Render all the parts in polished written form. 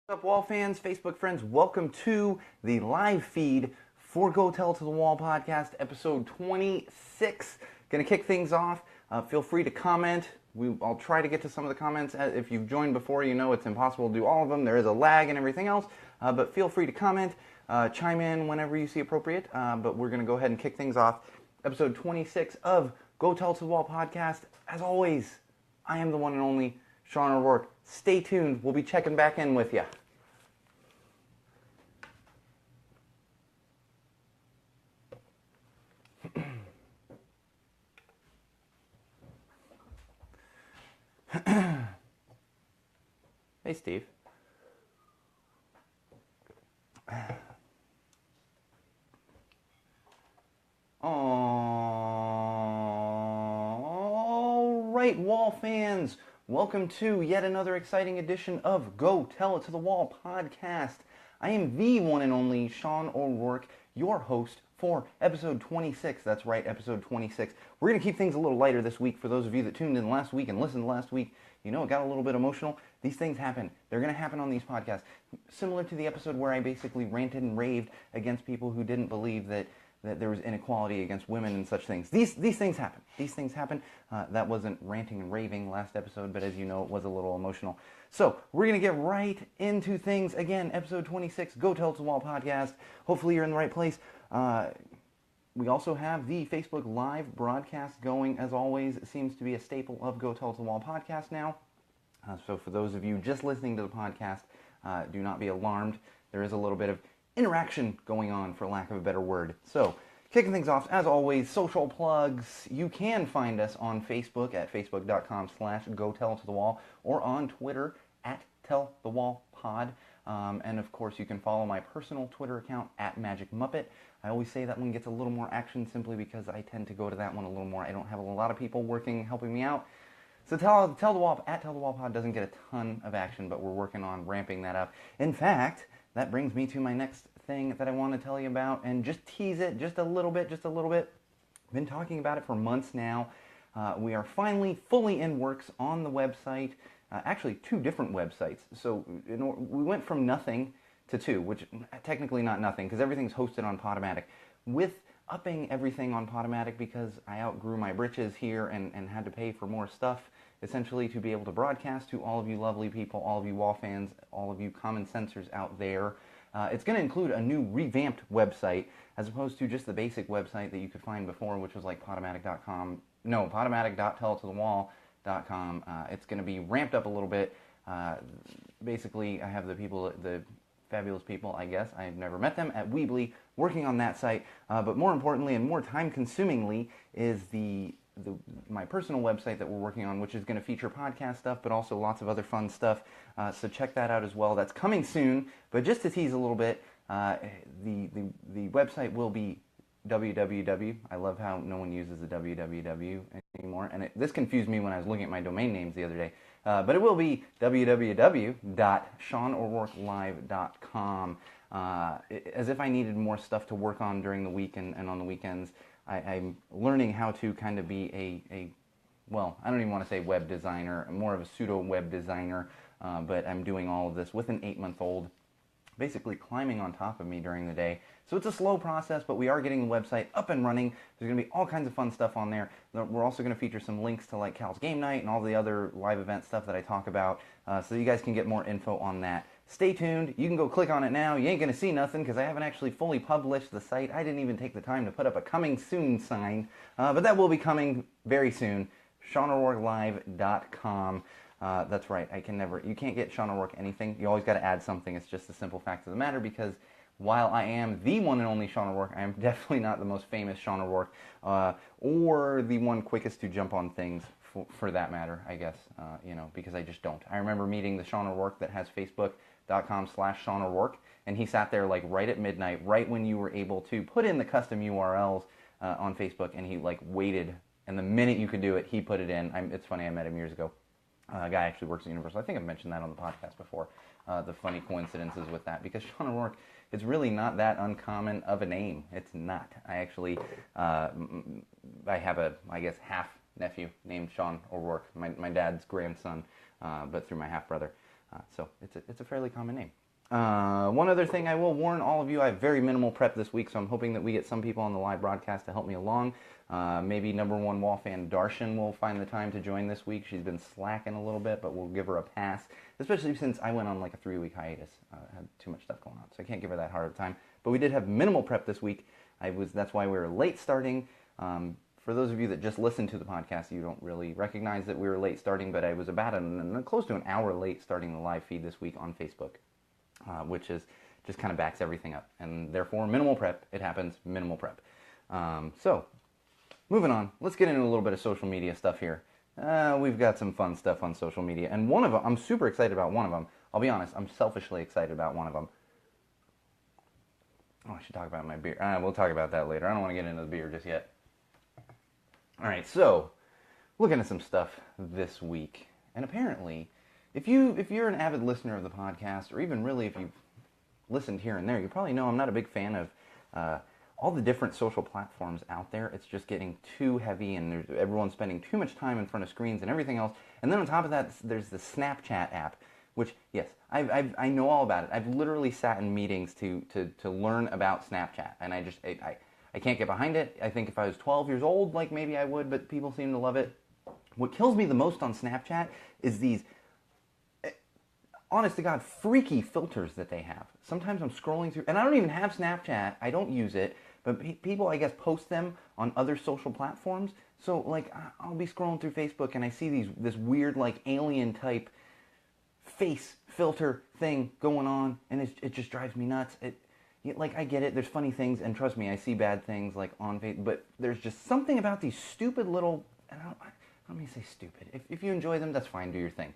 What's up, Wall fans, Facebook friends? Welcome to the live feed for Go Tell to the Wall podcast, episode 26. Going to kick things off. Feel free to comment. I'll try to get to some of the comments. If you've joined before, you know it's impossible to do all of them. There is a lag and everything else, but feel free to comment, chime in whenever you see appropriate. But we're going to go ahead and kick things off. Episode 26 of Go Tell to the Wall podcast. As always, I am the one and only Sean O'Rourke. Stay tuned. We'll be checking back in with you. Hey, Steve. All right, Wall fans. Welcome to yet another exciting edition of Go Tell It to the Wall podcast. I am the one and only Sean O'Rourke, your host for episode 26. That's right, episode 26. We're going to keep things a little lighter this week. For those of you that tuned in last week and listened last week, you know it got a little bit emotional. These things happen. They're going to happen on these podcasts. Similar to the episode where I basically ranted and raved against people who didn't believe that there was inequality against women and such things. These things happen. These things happen. That wasn't ranting and raving last episode, but as you know, it was a little emotional. So we're going to get right into things. Again, episode 26, Go Tell It to the Wall podcast. Hopefully you're in the right place. We also have the Facebook Live broadcast going. As always, it seems to be a staple of Go Tell It to the Wall podcast now. So for those of you just listening to the podcast, do not be alarmed. There is a little bit of interaction going on, for lack of a better word. So, kicking things off, as always, social plugs. You can find us on Facebook at facebook.com/GoTellToTheWall or on Twitter at TellTheWallPod. And of course, you can follow my personal Twitter account at MagicMuppet. I always say that one gets a little more action simply because I tend to go to that one a little more. I don't have a lot of people helping me out. So Tell the Wall at TellTheWallPod doesn't get a ton of action, but we're working on ramping that up. In fact, that brings me to my next thing that I want to tell you about, and just tease it just a little bit. I've been talking about it for months now. We are finally fully in works on the website, actually two different websites. So we went from nothing to two, which technically not nothing, because everything's hosted on Podomatic. With upping everything on Podomatic because I outgrew my britches here and had to pay for more stuff, essentially to be able to broadcast to all of you lovely people, all of you Wall fans, all of you common sensors out there. It's going to include a new revamped website as opposed to just the basic website that you could find before, which was like Podomatic.com. No, Podomatic.telltothewall.com. It's going to be ramped up a little bit. Basically, I have the fabulous people, I guess, I've never met them, at Weebly, working on that site. But more importantly and more time-consumingly is my personal website that we're working on, which is going to feature podcast stuff, but also lots of other fun stuff. So check that out as well. That's coming soon. But just to tease a little bit, the website will be www. I love how no one uses the www anymore, and this confused me when I was looking at my domain names the other day. But it will be www.SeanO'RourkeLive.com. As if I needed more stuff to work on during the week and on the weekends. I'm learning how to kind of be well, I don't even want to say web designer, more of a pseudo web designer, but I'm doing all of this with an 8-month-old basically climbing on top of me during the day. So it's a slow process, but we are getting the website up and running. There's going to be all kinds of fun stuff on there. We're also going to feature some links to like Cal's Game Night and all the other live event stuff that I talk about, so you guys can get more info on that. Stay tuned. You can go click on it now. You ain't going to see nothing because I haven't actually fully published the site. I didn't even take the time to put up a coming soon sign, but that will be coming very soon. SeanO'RourkeLive.com. That's right. You can't get Sean O'Rourke anything. You always got to add something. It's just a simple fact of the matter, because while I am the one and only Sean O'Rourke, I am definitely not the most famous Sean O'Rourke, or the one quickest to jump on things, for that matter, I guess, because I just don't. I remember meeting the Sean O'Rourke that has Facebook.com/Sean O'Rourke, and he sat there like right at midnight, right when you were able to put in the custom URLs on Facebook, and he like waited, and the minute you could do it, he put it in. It's funny, I met him years ago. A guy actually works at Universal. I think I've mentioned that on the podcast before, the funny coincidences with that, because Sean O'Rourke, it's really not that uncommon of a name. It's not. I actually, I have I guess, half nephew named Sean O'Rourke, my dad's grandson, but through my half brother. So it's a fairly common name. One other thing I will warn all of you, I have very minimal prep this week, so I'm hoping that we get some people on the live broadcast to help me along. Maybe number one wall fan Darshan will find the time to join this week. She's been slacking a little bit, but we'll give her a pass, especially since I went on like a 3-week hiatus. Had too much stuff going on, so I can't give her that hard of a time. But we did have minimal prep this week. That's why we were late starting. For those of you that just listen to the podcast, you don't really recognize that we were late starting, but I was about close to an hour late starting the live feed this week on Facebook. Which is just kind of backs everything up, and therefore minimal prep. It happens, minimal prep. So, moving on, let's get into a little bit of social media stuff here. We've got some fun stuff on social media, and one of them, I'm super excited about one of them. I'll be honest, I'm selfishly excited about one of them. Oh, I should talk about my beer. We'll talk about that later. I don't want to get into the beer just yet. All right, so, looking at some stuff this week, and apparently, if you're an avid listener of the podcast, or even really if you've listened here and there, you probably know I'm not a big fan of all the different social platforms out there. It's just getting too heavy, and everyone's spending too much time in front of screens and everything else. And then on top of that, there's the Snapchat app, which, yes, I know all about it. I've literally sat in meetings to learn about Snapchat, and I can't get behind it. I think if I was 12 years old, like maybe I would, but people seem to love it. What kills me the most on Snapchat is these, honest to God, freaky filters that they have. Sometimes I'm scrolling through, and I don't even have Snapchat. I don't use it, but people, I guess, post them on other social platforms. So, like, I'll be scrolling through Facebook, and I see this weird, like, alien-type face filter thing going on, and it just drives me nuts. Like, I get it. There's funny things, and trust me, I see bad things, like, on Facebook, but there's just something about these stupid little, and I don't mean to say stupid. If you enjoy them, that's fine. Do your thing.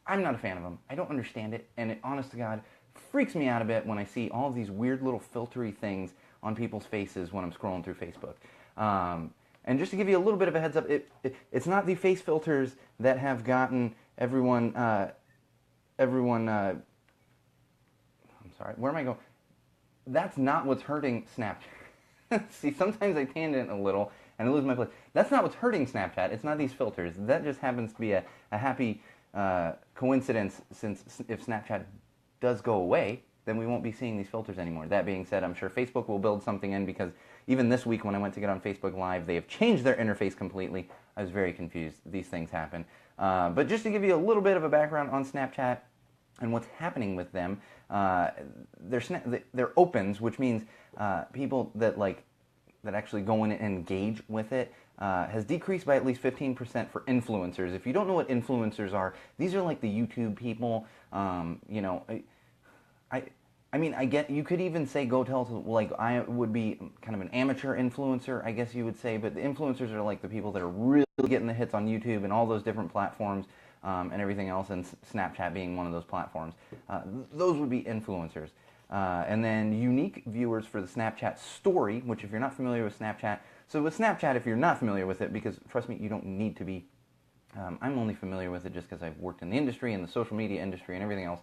I'm not a fan of them. I don't understand it, and it, honest to God, freaks me out a bit when I see all of these weird little filtery things on people's faces when I'm scrolling through Facebook. And just to give you a little bit of a heads up, it's not the face filters that have gotten everyone. I'm sorry, where am I going? That's not what's hurting Snapchat. See, sometimes I tangent a little and I lose my place. That's not what's hurting Snapchat. It's not these filters. That just happens to be a happy coincidence, since if Snapchat does go away, then we won't be seeing these filters anymore. That being said, I'm sure Facebook will build something in, because even this week when I went to get on Facebook Live, they have changed their interface completely. I was very confused. These things happen. But just to give you a little bit of a background on Snapchat and what's happening with them, their opens, which means people that actually go in and engage with it, has decreased by at least 15% for influencers. If you don't know what influencers are, these are like the YouTube people. I mean, I get, you could even say go tell, like, I would be kind of an amateur influencer, I guess you would say, but the influencers are like the people that are really getting the hits on YouTube and all those different platforms, and everything else, and Snapchat being one of those platforms. Those would be influencers. And then unique viewers for the Snapchat story, which, if you're not familiar with Snapchat, so with Snapchat, if you're not familiar with it, because trust me, you don't need to be. I'm only familiar with it just because I've worked in the industry, and the social media industry, and everything else,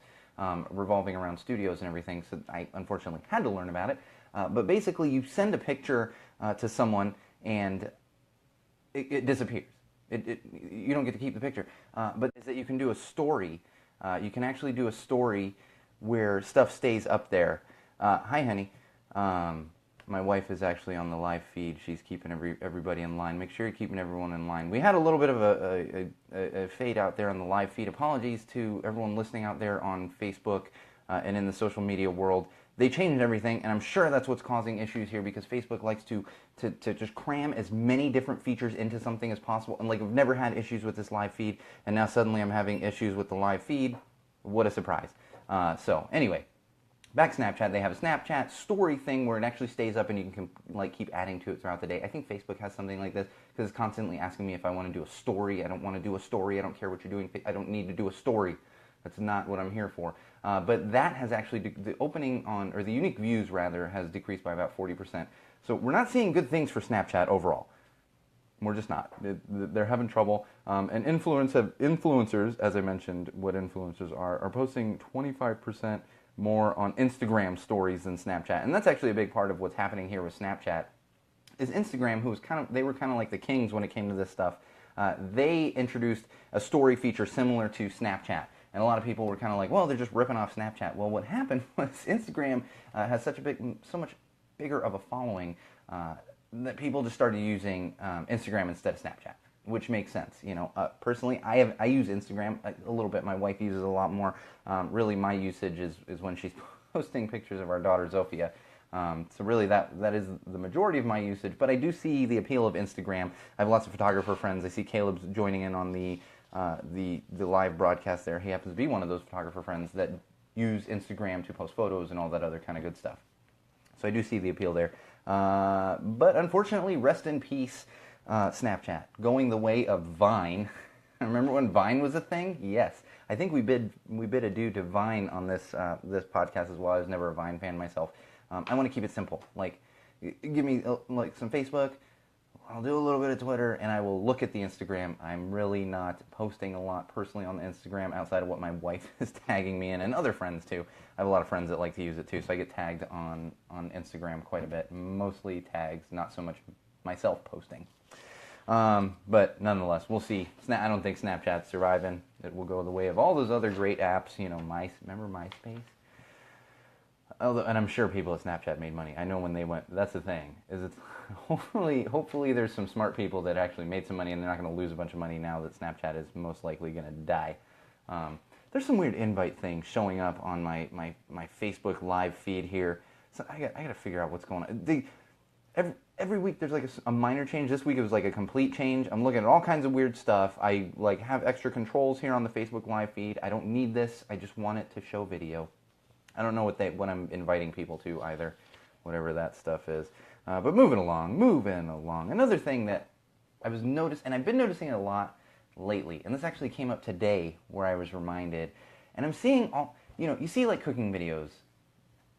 revolving around studios and everything, so I unfortunately had to learn about it. But basically, you send a picture to someone, and it disappears. You don't get to keep the picture. But is that you can do a story. You can actually do a story where stuff stays up there. Hi, honey. My wife is actually on the live feed. She's keeping everybody in line. Make sure you're keeping everyone in line. We had a little bit of a fade out there on the live feed. Apologies to everyone listening out there on Facebook and in the social media world. They changed everything, and I'm sure that's what's causing issues here, because Facebook likes to just cram as many different features into something as possible. And like, I've never had issues with this live feed, and now suddenly I'm having issues with the live feed. What a surprise. So anyway, back Snapchat, they have a Snapchat story thing where it actually stays up and you can like keep adding to it throughout the day. I think Facebook has something like this, because it's constantly asking me if I want to do a story. I don't want to do a story. I don't care what you're doing. I don't need to do a story. That's not what I'm here for. But that has actually, the opening on, or the unique views rather, has decreased by about 40%. So we're not seeing good things for Snapchat overall. We're just not. They're having trouble. And influencers, as I mentioned, what influencers are posting 25% more on Instagram stories than Snapchat. And that's actually a big part of what's happening here with Snapchat. Is Instagram, they were kind of like the kings when it came to this stuff. They introduced a story feature similar to Snapchat. And a lot of people were kind of like, well, they're just ripping off Snapchat. Well, what happened was Instagram has so much bigger of a following that people just started using Instagram instead of Snapchat, which makes sense. Personally, I use Instagram a little bit. My wife uses it a lot more. Really, my usage is when she's posting pictures of our daughter Zofia. So really, that is the majority of my usage. But I do see the appeal of Instagram. I have lots of photographer friends. I see Caleb's joining in on the live broadcast there. He happens to be one of those photographer friends that use Instagram to post photos and all that other kind of good stuff. So I do see the appeal there. But unfortunately, rest in peace, Snapchat. Going the way of Vine. Remember when Vine was a thing? Yes. I think we bid adieu to Vine on this podcast as well. I was never a Vine fan myself. I want to keep it simple. Like, give me like some Facebook. I'll do a little bit of Twitter, and I will look at the Instagram. I'm really not posting a lot personally on the Instagram outside of what my wife is tagging me in, and other friends too. I have a lot of friends that like to use it too, so I get tagged on Instagram quite a bit. Mostly tags, not so much myself posting. But nonetheless, we'll see. I don't think Snapchat's surviving. It will go the way of all those other great apps. Remember MySpace? And I'm sure people at Snapchat made money. I know when they went. That's the thing. Hopefully there's some smart people that actually made some money, and they're not going to lose a bunch of money now that Snapchat is most likely going to die. There's some weird invite things showing up on my Facebook live feed here. So I got to figure out what's going on. Every week there's like a minor change. This week it was like a complete change. I'm looking at all kinds of weird stuff. I like have extra controls here on the Facebook live feed. I don't need this. I just want it to show video. I don't know what I'm inviting people to either, whatever that stuff is. But moving along. Another thing that I was and I've been noticing it a lot lately, and this actually came up today where I was reminded, and I'm seeing you see like cooking videos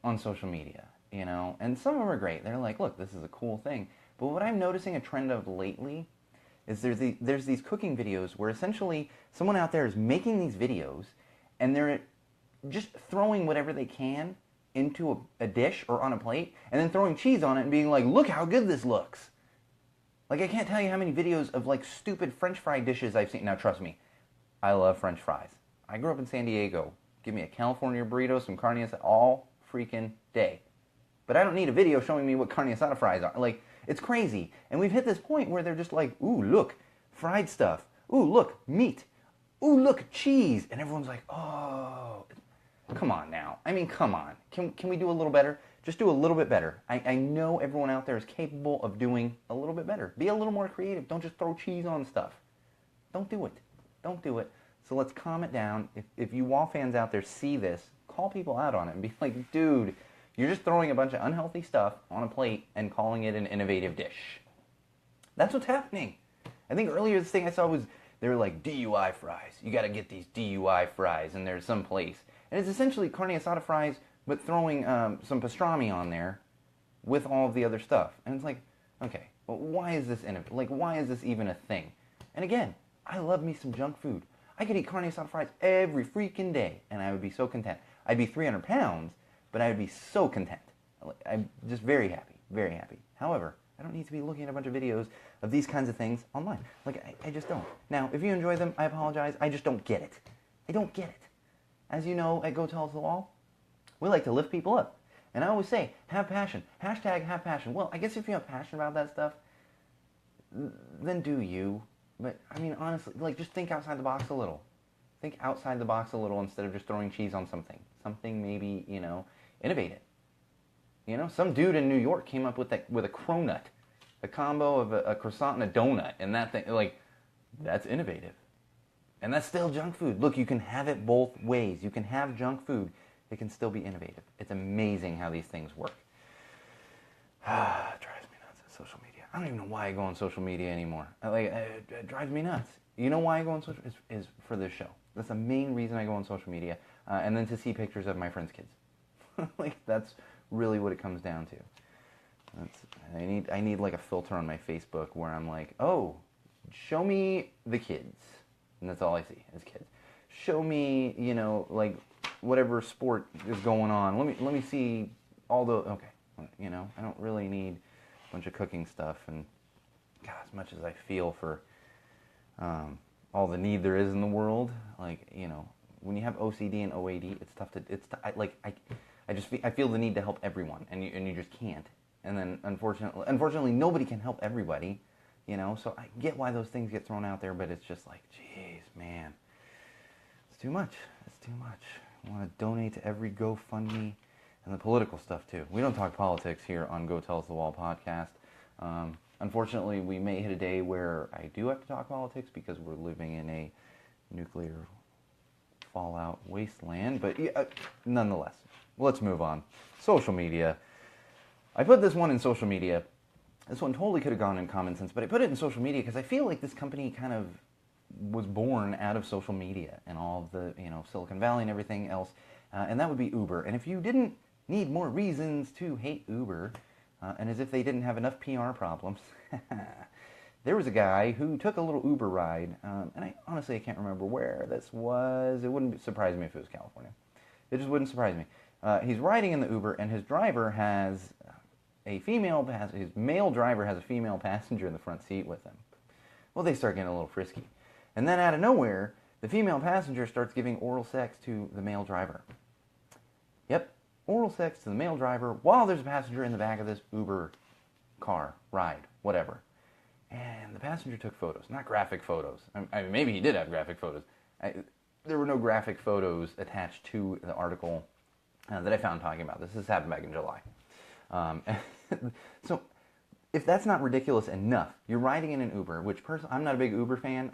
on social media, and some of them are great. They're like, look, this is a cool thing. But what I'm noticing a trend of lately is there's these cooking videos where essentially someone out there is making these videos, and they're just throwing whatever they can into a dish or on a plate, and then throwing cheese on it and being like, look how good this looks. Like, I can't tell you how many videos of like stupid French fry dishes I've seen. Now trust me, I love French fries. I grew up in San Diego. Give me a California burrito, some carne asada all freaking day. But I don't need a video showing me what carne asada fries are. Like, it's crazy. And we've hit this point where they're just like, ooh, look, fried stuff. Ooh, look, meat. Ooh, look, cheese. And everyone's like, oh, come on now. I mean, come on. Can we do a little better? Just do a little bit better. I know everyone out there is capable of doing a little bit better. Be a little more creative. Don't just throw cheese on stuff. Don't do it. Don't do it. So let's calm it down. If you wall fans out there see this, call people out on it and be like, dude, you're just throwing a bunch of unhealthy stuff on a plate and calling it an innovative dish. That's what's happening. I think earlier this thing I saw was they were like DUI fries. You got to get these DUI fries, and there's some place. And it's essentially carne asada fries, but throwing some pastrami on there with all of the other stuff. And it's like, okay, well, why is this why is this even a thing? And again, I love me some junk food. I could eat carne asada fries every freaking day, and I would be so content. I'd be 300 pounds, but I would be so content. I'm just very happy, very happy. However, I don't need to be looking at a bunch of videos of these kinds of things online. I just don't. Now, if you enjoy them, I apologize. I just don't get it. I don't get it. As you know, at Go Tell Us the Wall, we like to lift people up. And I always say, have passion. Hashtag have passion. Well, I guess if you have passion about that stuff, then do you. But, I mean, honestly, just think outside the box a little. Think outside the box a little instead of just throwing cheese on something. Something maybe, innovate it. Some dude in New York came up with a cronut. A combo of a croissant and a donut. And that thing, that's innovative. And that's still junk food. Look, you can have it both ways. You can have junk food. It can still be innovative. It's amazing how these things work. It drives me nuts at social media. I don't even know why I go on social media anymore. It drives me nuts. You know why I go on social media? Is for this show. That's the main reason I go on social media. And then to see pictures of my friends' kids. That's really what it comes down to. I need a filter on my Facebook where I'm like, oh, show me the kids. And that's all I see is kids. Show me, whatever sport is going on. Let me see all the, okay. I don't really need a bunch of cooking stuff. And God, as much as I feel for all the need there is in the world, when you have OCD and OAD, it's tough to, I feel the need to help everyone, and you just can't. And then unfortunately, nobody can help everybody, So I get why those things get thrown out there, but it's just like, geez, man, it's too much. It's too much. I want to donate to every GoFundMe and the political stuff too. We don't talk politics here on Go Tell Us the Wall podcast. Unfortunately, we may hit a day where I do have to talk politics because we're living in a nuclear fallout wasteland. But nonetheless, let's move on. Social media. I put this one in social media. This one totally could have gone in common sense, but I put it in social media because I feel like this company kind of was born out of social media and all of the, Silicon Valley and everything else. And that would be Uber. And if you didn't need more reasons to hate Uber, and as if they didn't have enough PR problems, there was a guy who took a little Uber ride, and I can't remember where this was. It wouldn't surprise me if it was California. It just wouldn't surprise me. He's riding in the Uber, and his driver has his male driver has a female passenger in the front seat with him. Well, they start getting a little frisky. And then out of nowhere, the female passenger starts giving oral sex to the male driver. Yep, oral sex to the male driver while there's a passenger in the back of this Uber car, ride, whatever. And the passenger took photos, not graphic photos. I mean, maybe he did have graphic photos. There were no graphic photos attached to the article that I found talking about this. This happened back in July. So, if that's not ridiculous enough, you're riding in an Uber, which I'm not a big Uber fan.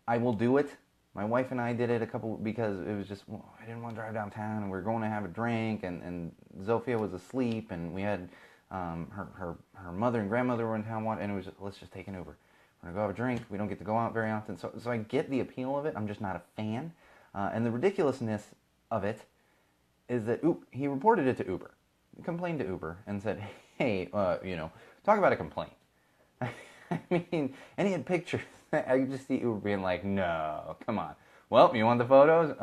I will do it. My wife and I did it because it was just, I didn't want to drive downtown, and we were going to have a drink, and Zofia was asleep, and we had her mother and grandmother were in town, and it was just, let's just take an Uber. We're going to go have a drink. We don't get to go out very often. So I get the appeal of it. I'm just not a fan. And the ridiculousness of it is that he reported it to Uber. Complained to Uber and said, hey, talk about a complaint. I mean, and he had pictures. I could just see Uber being like, no, come on. Well, you want the photos?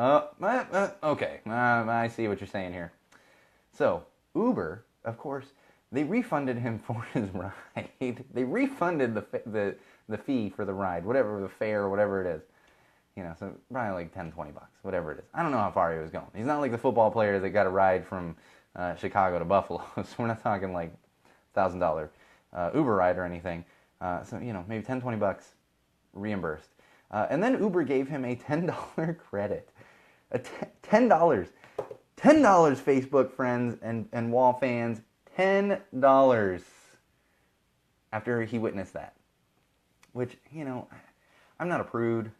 Okay, I see what you're saying here. So, Uber, of course, they refunded him for his ride. They refunded the fee for the ride, whatever, the fare, whatever it is. So probably like 10, 20 bucks, whatever it is. I don't know how far he was going. He's not like the football player that got a ride from Chicago to Buffalo, so we're not talking like $1,000 Uber ride or anything. So, maybe 10, 20 bucks reimbursed. And then Uber gave him a $10 credit. $10. $10, Facebook friends and Wall fans. $10 after he witnessed that. Which, I'm not a prude.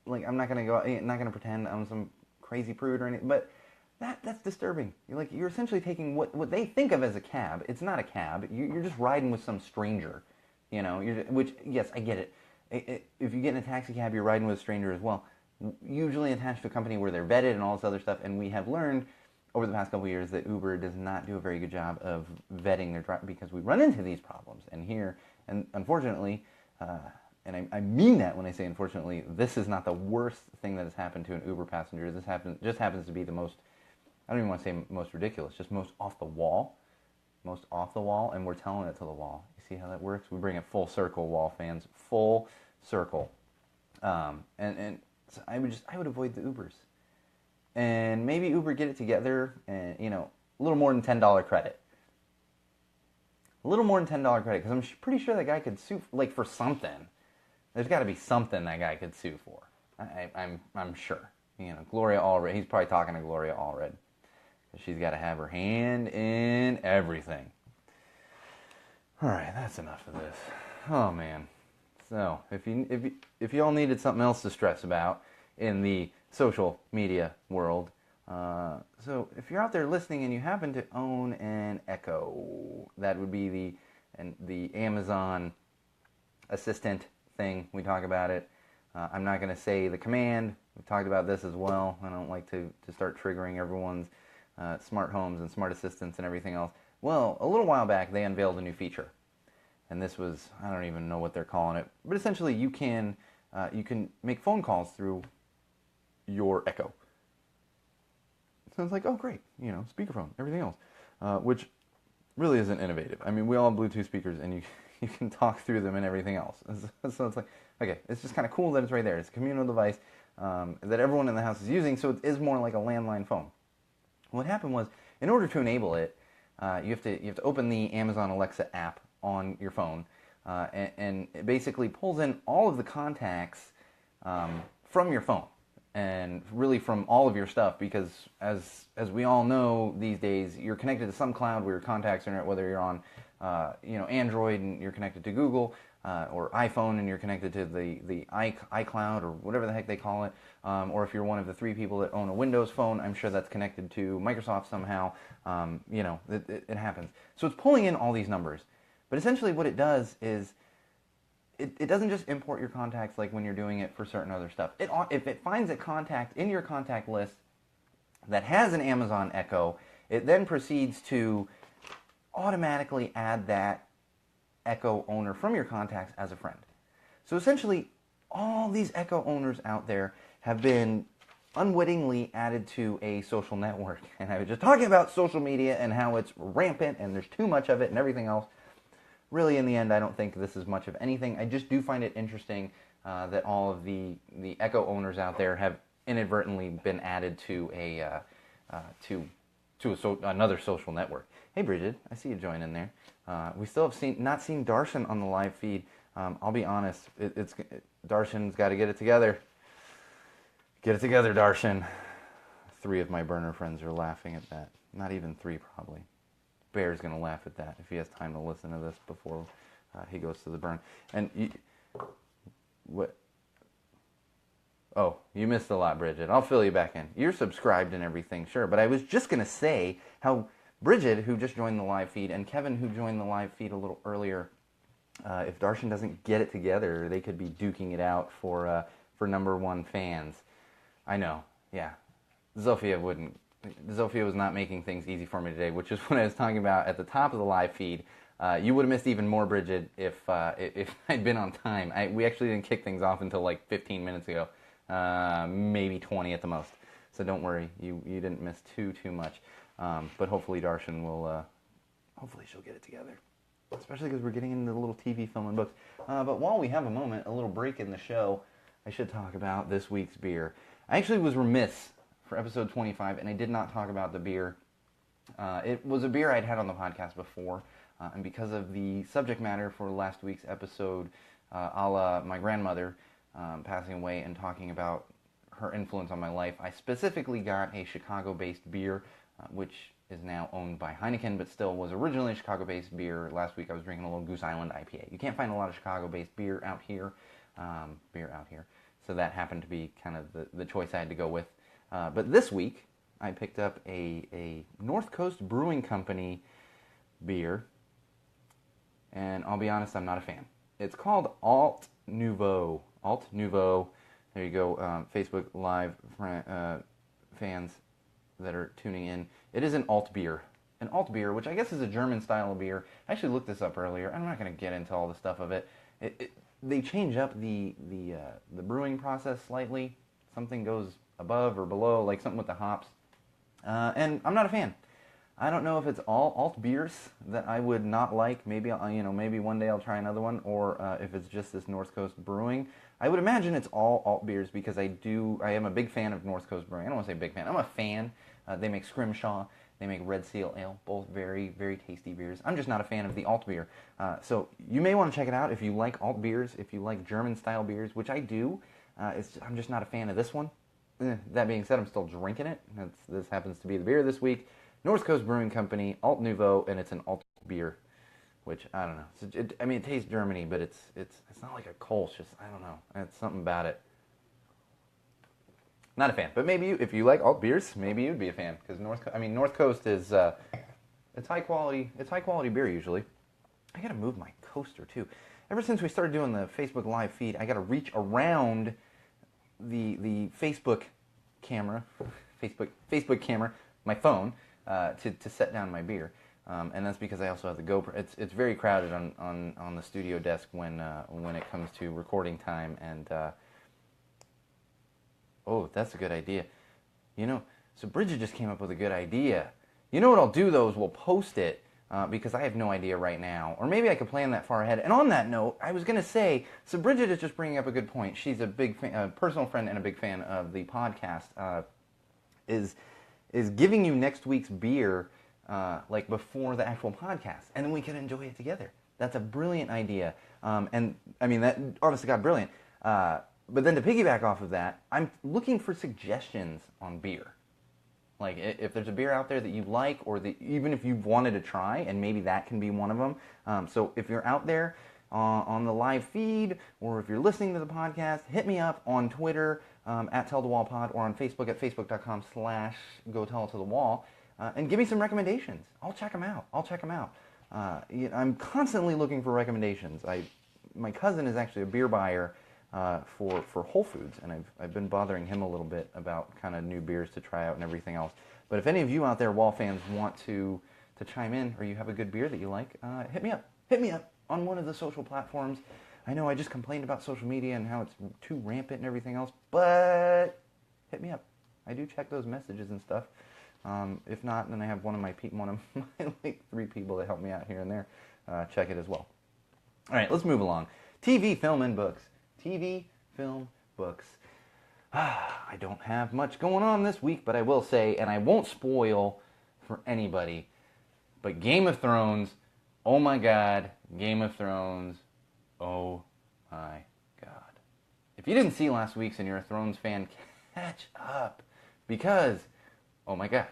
Like, I'm not gonna pretend I'm some crazy prude or anything, but that's disturbing. You're essentially taking what they think of as a cab. It's not a cab. You're just riding with some stranger, which, yes, I get it. If you get in a taxi cab, you're riding with a stranger as well. Usually attached to a company where they're vetted and all this other stuff, and we have learned over the past couple of years that Uber does not do a very good job of vetting their driver, because we run into these problems. And unfortunately, and I mean that when I say unfortunately, this is not the worst thing that has happened to an Uber passenger. This just happens to be the most, I don't even want to say most ridiculous, just most off the wall, and we're telling it to the wall. You see how that works? We bring it full circle, Wall fans, full circle. And so I would avoid the Ubers, and maybe Uber get it together, and a little more than $10 credit. A little more than $10 credit, because I'm pretty sure that guy could sue for something. There's got to be something that guy could sue for. I'm sure. Gloria Allred. He's probably talking to Gloria Allred. She's got to have her hand in everything. All right, that's enough of this. Oh man. So if you all needed something else to stress about in the social media world, so if you're out there listening and you happen to own an Echo, that would be the Amazon Assistant thing. We talk about it. I'm not going to say the command. We talked about this as well. I don't like to start triggering everyone's smart homes and smart assistants and everything else. Well, a little while back, they unveiled a new feature. And this was, I don't even know what they're calling it. But essentially, you can make phone calls through your Echo. So it's like, oh, great. Speakerphone, everything else. Which really isn't innovative. I mean, we all have Bluetooth speakers, and you can talk through them and everything else. So it's like, okay, it's just kind of cool that it's right there. It's a communal device. that everyone in the house is using, so it is more like a landline phone. What happened was, in order to enable it, you have to open the Amazon Alexa app on your phone, and it basically pulls in all of the contacts from your phone, and really from all of your stuff, because as we all know these days, you're connected to some cloud where your contacts are, whether you're on Android and you're connected to Google, or iPhone and you're connected to the iCloud or whatever the heck they call it, or if you're one of the 3 people that own a Windows phone, I'm sure that's connected to Microsoft somehow. It happens. So it's pulling in all these numbers, but essentially what it does is it doesn't just import your contacts like when you're doing it for certain other stuff. If it finds a contact in your contact list that has an Amazon Echo, it then proceeds to automatically add that Echo owner from your contacts as a friend. So essentially, all these Echo owners out there have been unwittingly added to a social network. And I was just talking about social media and how it's rampant and there's too much of it and everything else. Really, in the end, I don't think this is much of anything. I just do find it interesting that all of the Echo owners out there have inadvertently been added to another social network. Hey, Bridget, I see you joining there. We still have not seen Darshan on the live feed. I'll be honest, Darshan's got to get it together. Get it together, Darshan. 3 of my burner friends are laughing at that. Not even 3, probably. Bear's going to laugh at that if he has time to listen to this before he goes to the burn. And what? Oh, you missed a lot, Bridget. I'll fill you back in. You're subscribed and everything, sure. But I was just going to say how Bridget, who just joined the live feed, and Kevin, who joined the live feed a little earlier, if Darshan doesn't get it together, they could be duking it out for #1 fans. I know, yeah. Zofia was not making things easy for me today, which is what I was talking about at the top of the live feed. You would have missed even more, Bridget, if I'd been on time. We actually didn't kick things off until like 15 minutes ago, maybe 20 at the most. So don't worry, you didn't miss too much. But hopefully Darshan will, hopefully she'll get it together. Especially because we're getting into the little TV, film, and books. But while we have a moment, a little break in the show, I should talk about this week's beer. I actually was remiss for episode 25, and I did not talk about the beer. It was a beer I'd had on the podcast before, and because of the subject matter for last week's episode, a la my grandmother passing away and talking about her influence on my life, I specifically got a Chicago-based beer, which is now owned by Heineken, but still was originally a Chicago-based beer. Last week I was drinking a little Goose Island IPA. You can't find a lot of Chicago-based beer out here, so that happened to be kind of the choice I had to go with. But this week I picked up a North Coast Brewing Company beer, and I'll be honest, I'm not a fan. It's called Alt Nouveau. Alt Nouveau. There you go, Facebook Live fans that are tuning in. It is an alt beer. An alt beer, which I guess is a German style of beer. I actually looked this up earlier. I'm not going to get into all the stuff of it. They change up the brewing process slightly. Something goes above or below, like something with the hops. And I'm not a fan. I don't know if it's all alt beers that I would not like. Maybe maybe one day I'll try another one, or if it's just this North Coast Brewing. I would imagine it's all alt beers because I am a big fan of North Coast Brewing. I don't want to say big fan. I'm a fan. They make Scrimshaw. They make Red Seal Ale. Both very, very tasty beers. I'm just not a fan of the alt beer. So you may want to check it out if you like alt beers, if you like German style beers, which I do. I'm just not a fan of this one. That being said, I'm still drinking it. This happens to be the beer this week. North Coast Brewing Company, Alt Nouveau, and it's an alt beer, which I don't know. It tastes Germany, but it's not like a Kolsch. I don't know. It's something about it. Not a fan, but maybe if you like alt beers, maybe you'd be a fan because North Coast is it's high quality. It's high quality beer usually. I gotta move my coaster too. Ever since we started doing the Facebook Live feed, I gotta reach around the Facebook camera, my phone, to set down my beer, and that's because I also have the GoPro. It's very crowded on the studio desk when it comes to recording time, and oh, that's a good idea. So Bridget just came up with a good idea. You know what I'll do though is we'll post it because I have no idea right now. Or maybe I could plan that far ahead. And on that note, I was going to say, so Bridget is just bringing up a good point. She's a big personal friend and a big fan of the podcast. Is giving you next week's beer like before the actual podcast, and then we can enjoy it together. That's a brilliant idea. And I mean, that honestly got brilliant. But then to piggyback off of that, I'm looking for suggestions on beer. Like if there's a beer out there that you like, or even if you've wanted to try, and maybe that can be one of them. So if you're out there on the live feed, or if you're listening to the podcast, hit me up on Twitter at Tell the Wall Pod, or on Facebook at facebook.com/Go Tell It to the Wall, and give me some recommendations. I'll check them out. I'm constantly looking for recommendations. My cousin is actually a beer buyer for Whole Foods, and I've been bothering him a little bit about kind of new beers to try out and everything else. But if any of you out there, Wall fans, want to chime in, or you have a good beer that you like, hit me up on one of the social platforms. I know I just complained about social media and how it's too rampant and everything else, but hit me up. I do check those messages and stuff. If not, then I have one of my like 3 people that help me out here and there check it as well. All right, let's move along. TV, film, and books. TV, film, books. I don't have much going on this week, but I will say, and I won't spoil for anybody, but Game of Thrones, oh my God, Game of Thrones, oh my God. If you didn't see last week's and you're a Thrones fan, catch up, because, oh my God,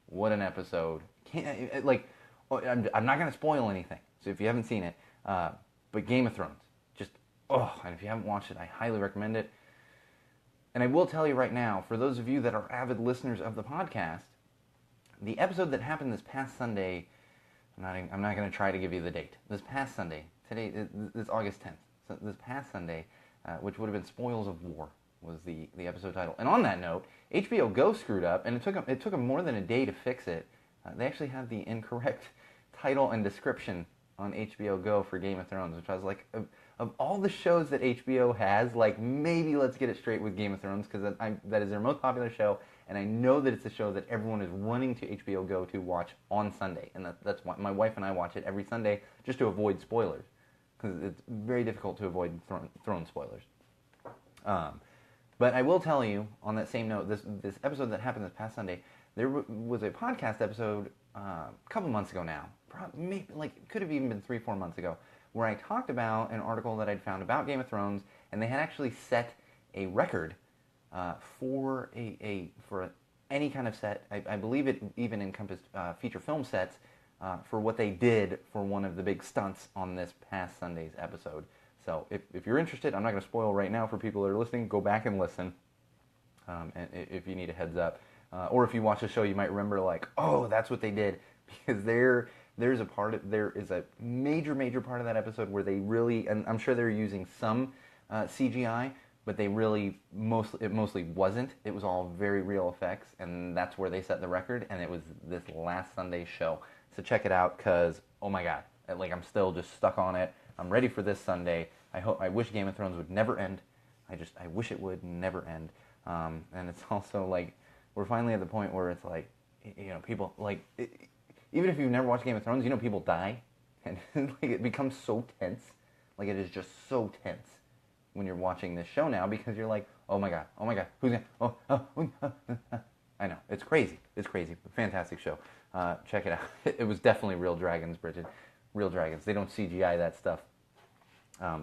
what an episode. I'm not going to spoil anything, so if you haven't seen it, but Game of Thrones, and if you haven't watched it, I highly recommend it. And I will tell you right now, for those of you that are avid listeners of the podcast, the episode that happened this past Sunday, I'm not going to try to give you the date. This past Sunday, today is August 10th. So this past Sunday, which would have been Spoils of War, was the episode title. And on that note, HBO Go screwed up, and it took them more than a day to fix it. They actually had the incorrect title and description on HBO Go for Game of Thrones, which I was like, of all the shows that HBO has, like, maybe let's get it straight with Game of Thrones, because that is their most popular show, and I know that it's a show that everyone is running to HBO Go to watch on Sunday, and that's why my wife and I watch it every Sunday, just to avoid spoilers, because it's very difficult to avoid Throne spoilers. But I will tell you, on that same note, this episode that happened this past Sunday, there was a podcast episode a couple months ago now, maybe, like, could have even been 3-4 months ago, where I talked about an article that I'd found about Game of Thrones, and they had actually set a record for any kind of set. I believe it even encompassed feature film sets for what they did for one of the big stunts on this past Sunday's episode. So if you're interested, I'm not going to spoil right now for people that are listening. Go back and listen, and if you need a heads up. Or if you watch the show, you might remember, like, oh, that's what they did, because there is a major part of that episode where they really, and I'm sure they're using some CGI, but it mostly wasn't. It was all very real effects, and that's where they set the record, and it was this last Sunday's show. So check it out, because, oh my God, like, I'm still just stuck on it. I'm ready for this Sunday. I wish Game of Thrones would never end. I wish it would never end. And it's also like, we're finally at the point where it's like, people, like, even if you've never watched Game of Thrones, people die, and like, it becomes so tense. Like, it is just so tense when you're watching this show now, because you're like, oh my God, who's gonna, I know, it's crazy, fantastic show. Check it out. It was definitely real dragons, Bridget, real dragons. They don't CGI that stuff.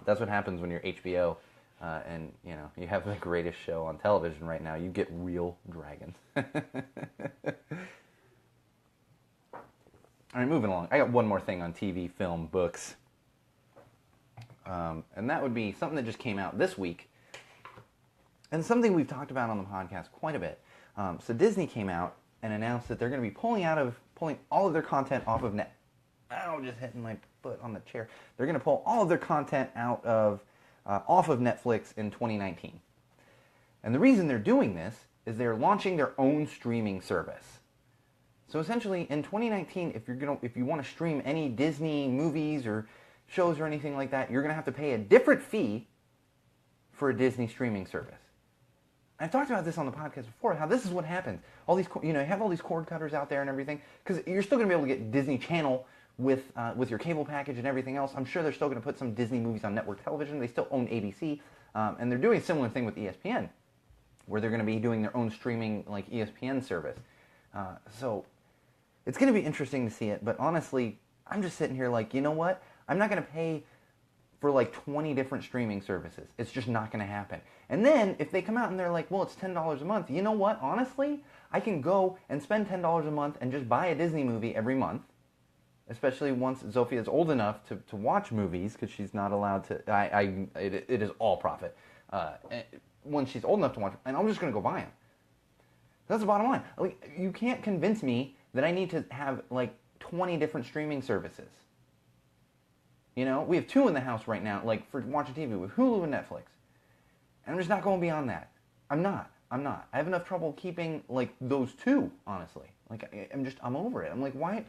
That's what happens when you're HBO, and you have the greatest show on television right now. You get real dragons. All right, moving along. I got one more thing on TV, film, books. And that would be something that just came out this week, and something we've talked about on the podcast quite a bit. So Disney came out and announced that they're going to be pulling all of their content off of Net. Ow, just hitting my foot on the chair. They're going to pull all of their content off of Netflix in 2019. And the reason they're doing this is they're launching their own streaming service. So essentially, in 2019, if you want to stream any Disney movies or shows or anything like that, you're going to have to pay a different fee for a Disney streaming service. I've talked about this on the podcast before, how this is what happens. All these, you have all these cord cutters out there and everything, because you're still going to be able to get Disney Channel with your cable package and everything else. I'm sure they're still going to put some Disney movies on network television. They still own ABC, and they're doing a similar thing with ESPN, where they're going to be doing their own streaming like ESPN service. So it's going to be interesting to see it. But honestly, I'm just sitting here like, you know what? I'm not going to pay for like 20 different streaming services. It's just not going to happen. And then if they come out and they're like, well, it's $10 a month. You know what? Honestly, I can go and spend $10 a month and just buy a Disney movie every month, especially once Zofia is old enough to watch movies, because she's not allowed to. It is all profit. When she's old enough to watch, and I'm just going to go buy them. That's the bottom line. Like, you can't convince me that I need to have like 20 different streaming services. You know, we have 2 in the house right now, like for watching TV, with Hulu and Netflix. And I'm just not going beyond that. I'm not. I have enough trouble keeping like those 2, honestly. Like, I'm over it. I'm like, why?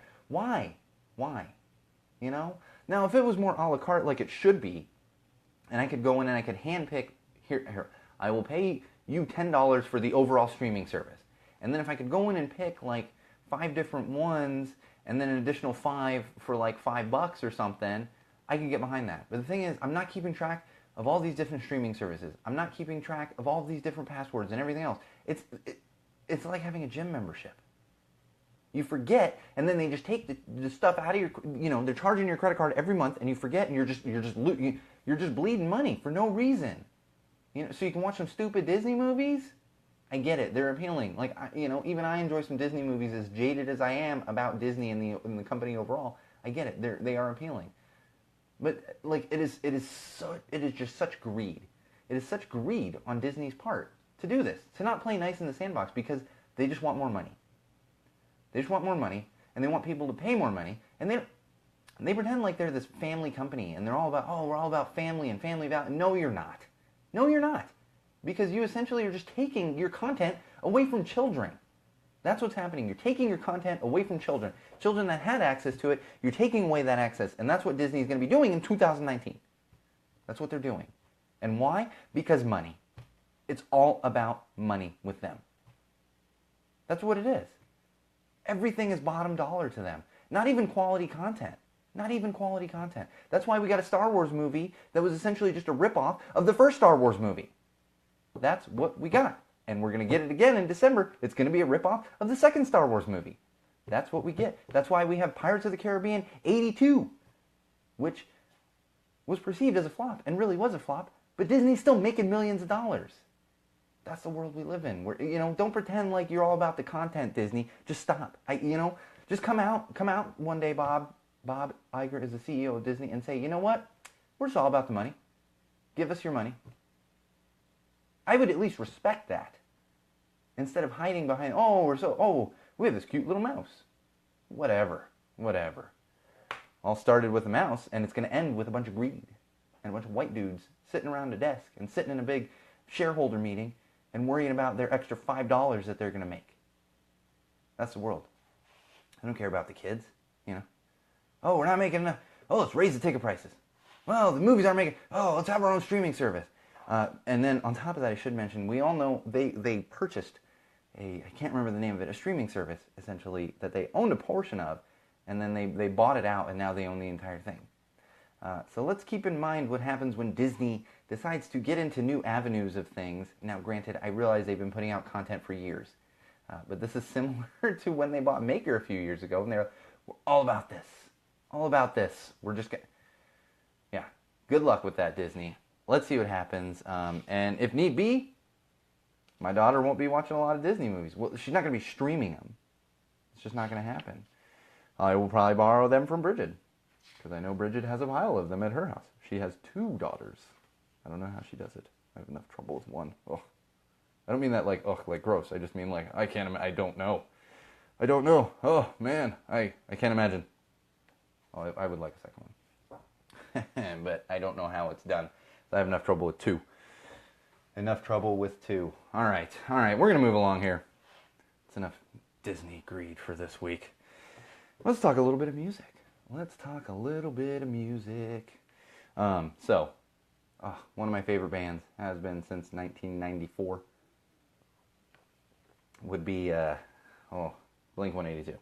You know? Now, if it was more a la carte like it should be, and I could go in and I could handpick, here, I will pay you $10 for the overall streaming service. And then if I could go in and pick like 5 different ones, and then an additional 5 for like $5 or something, I can get behind that. But the thing is, I'm not keeping track of all these different streaming services. I'm not keeping track of all these different passwords and everything else. It's like having a gym membership. You forget, and then they just take the stuff out of your, you know, they're charging your credit card every month, and you forget, and you're just bleeding money for no reason. You know, so you can watch some stupid Disney movies. I get it; they're appealing. Like, you know, even I enjoy some Disney movies, as jaded as I am about Disney and the company overall. I get it; they are appealing. But like, it is just such greed. It is such greed on Disney's part to do this, to not play nice in the sandbox, because they just want more money. They just want more money, and they want people to pay more money, and they pretend like they're this family company, and they're all about, oh, we're all about family and family value. No, you're not. No, you're not. Because you essentially are just taking your content away from children. That's what's happening. You're taking your content away from children. Children that had access to it, you're taking away that access. And that's what Disney is going to be doing in 2019. That's what they're doing. And why? Because money. It's all about money with them. That's what it is. Everything is bottom dollar to them. Not even quality content. Not even quality content. That's why we got a Star Wars movie that was essentially just a ripoff of the first Star Wars movie. That's what we got. And we're going to get it again in December. It's going to be a ripoff of the second Star Wars movie. That's what we get. That's why we have Pirates of the Caribbean 82, which was perceived as a flop, and really was a flop, but Disney's still making millions of dollars. That's the world we live in. You know, don't pretend like you're all about the content, Disney. Just stop. Just come out one day, Bob Iger is the CEO of Disney, and say, you know what? We're just all about the money. Give us your money. I would at least respect that. Instead of hiding behind, we have this cute little mouse. Whatever. All started with a mouse, and it's going to end with a bunch of greed. And a bunch of white dudes sitting around a desk and sitting in a big shareholder meeting and worrying about their extra $5 that they're going to make. That's the world. I don't care about the kids, you know. Oh, we're not making enough. Oh, let's raise the ticket prices. Well, the movies aren't making. Oh, let's have our own streaming service. And then on top of that, I should mention, we all know they purchased I can't remember the name of it, a streaming service, essentially, that they owned a portion of, and then they bought it out, and now they own the entire thing. So let's keep in mind what happens when Disney decides to get into new avenues of things. Now, granted, I realize they've been putting out content for years, but this is similar to when they bought Maker a few years ago, and they're all about this. All about this. We're just going to... Yeah, good luck with that, Disney. Let's see what happens. And if need be, my daughter won't be watching a lot of Disney movies. Well, she's not going to be streaming them. It's just not going to happen. I will probably borrow them from Bridget, because I know Bridget has a pile of them at her house. She has 2 daughters. I don't know how she does it. I have enough trouble with one. Oh, I don't mean that like gross. I just mean like I don't know. I don't know. Oh man, I can't imagine. Oh, I would like a second one, but I don't know how it's done. I have enough trouble with 2. Enough trouble with 2. All right. We're going to move along here. It's enough Disney greed for this week. Let's talk a little bit of music. One of my favorite bands has been since 1994 would be Blink-182.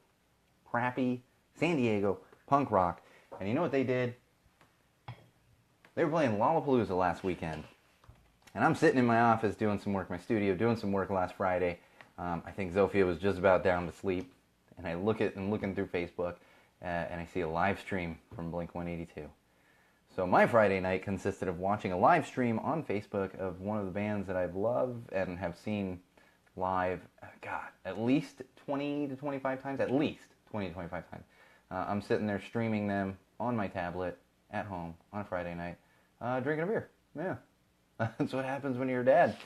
Crappy San Diego punk rock. And you know what they did? They were playing Lollapalooza last weekend. And I'm sitting in my office doing some work, my studio, doing some work last Friday. I think Zofia was just about down to sleep. And I I'm looking through Facebook, and I see a live stream from Blink-182. So my Friday night consisted of watching a live stream on Facebook of one of the bands that I've loved and have seen live, God, at least 20 to 25 times, at least 20 to 25 times. I'm sitting there streaming them on my tablet at home on a Friday night, drinking a beer. Yeah, that's what happens when you're a dad.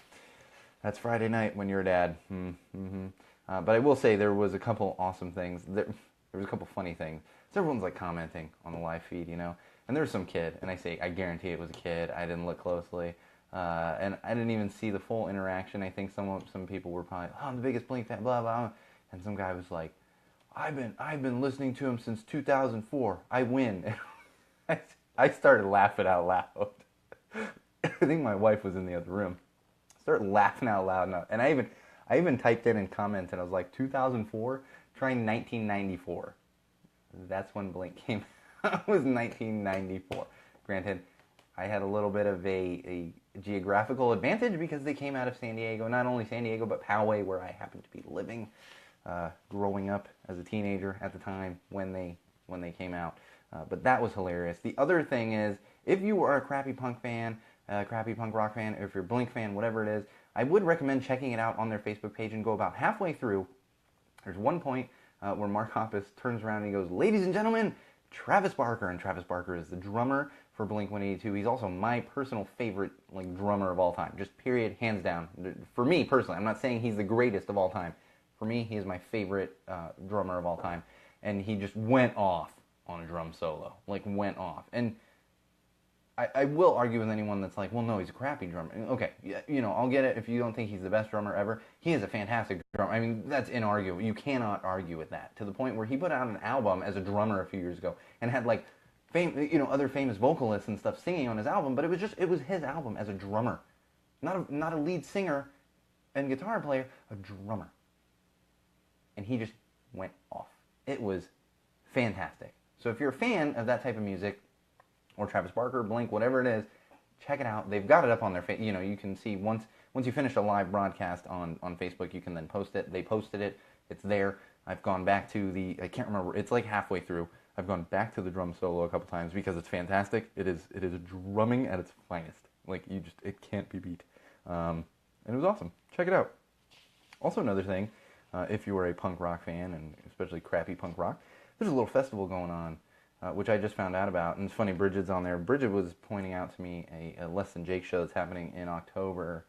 That's Friday night when you're a dad. Mm-hmm. But I will say there was a couple awesome things. There was a couple funny things. So everyone's like commenting on the live feed, you know. And there was some kid, and I guarantee it was a kid. I didn't look closely. And I didn't even see the full interaction. I think some people were probably, oh, I'm the biggest Blink fan, blah, blah. And some guy was like, I've been listening to him since 2004. I win. I started laughing out loud. I think my wife was in the other room. I started laughing out loud. And I even typed in comments, and I was like, 2004? Try 1994. That's when Blink came out. It was 1994. Granted, I had a little bit of a geographical advantage because they came out of San Diego. Not only San Diego, but Poway, where I happened to be living, growing up as a teenager at the time when they came out. But that was hilarious. The other thing is, if you are a crappy punk fan, crappy punk rock fan, or if you're a Blink fan, whatever it is, I would recommend checking it out on their Facebook page and go about halfway through. There's one point where Mark Hoppus turns around and he goes, "Ladies and gentlemen, Travis Barker." And Travis Barker is the drummer for Blink-182. He's also my personal favorite drummer of all time. Just period, hands down. For me personally, I'm not saying he's the greatest of all time. For me, he is my favorite drummer of all time. And he just went off on a drum solo. Went off. And I will argue with anyone that's like, well, no, he's a crappy drummer. Okay, I'll get it if you don't think he's the best drummer ever. He is a fantastic drummer. I mean, that's inarguable. You cannot argue with that. To the point where he put out an album as a drummer a few years ago and had other famous vocalists and stuff singing on his album, but it was his album as a drummer, not a lead singer and guitar player, a drummer. And he just went off. It was fantastic. So if you're a fan of that type of music, or Travis Barker, Blink, whatever it is, check it out. They've got it up on their you can see once you finish a live broadcast on Facebook, you can then post it. They posted it. It's there. I've gone back to I can't remember, it's like halfway through. I've gone back to the drum solo a couple times because it's fantastic. It is drumming at its finest. It can't be beat. And it was awesome. Check it out. Also another thing, if you are a punk rock fan, and especially crappy punk rock, there's a little festival going on, which I just found out about. And it's funny, Bridget's on there. Bridget was pointing out to me a Less Than Jake show that's happening in October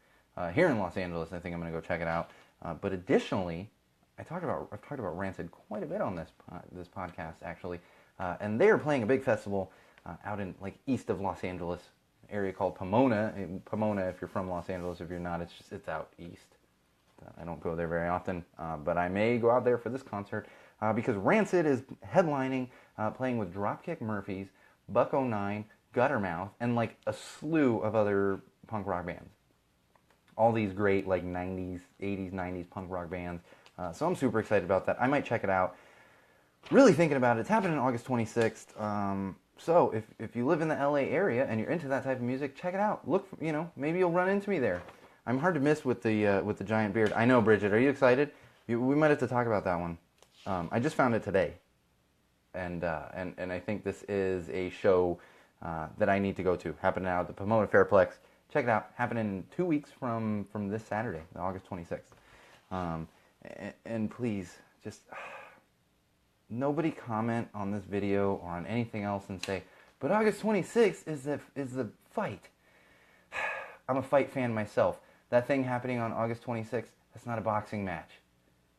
here in Los Angeles. I think I'm going to go check it out. But additionally, I've talked about Rancid quite a bit on this podcast, actually. And they are playing a big festival out in east of Los Angeles, an area called Pomona. Pomona, if you're from Los Angeles, if you're not, it's out east. I don't go there very often, but I may go out there for this concert because Rancid is headlining, playing with Dropkick Murphys, Buck-O-Nine, Guttermouth, and a slew of other punk rock bands. All these great 90s, 80s, 90s punk rock bands. So I'm super excited about that. I might check it out. Really thinking about it. It's happening August 26th. So if you live in the LA area and you're into that type of music, check it out. Look, maybe you'll run into me there. I'm hard to miss with the giant beard. I know, Bridget. Are you excited? We might have to talk about that one. I just found it today, and I think this is a show that I need to go to. Happening out at the Pomona Fairplex. Check it out. Happening 2 weeks from this Saturday, August 26th. And please, just nobody comment on this video or on anything else and say, but August 26th is the fight. I'm a fight fan myself. That thing happening on August 26th, that's not a boxing match.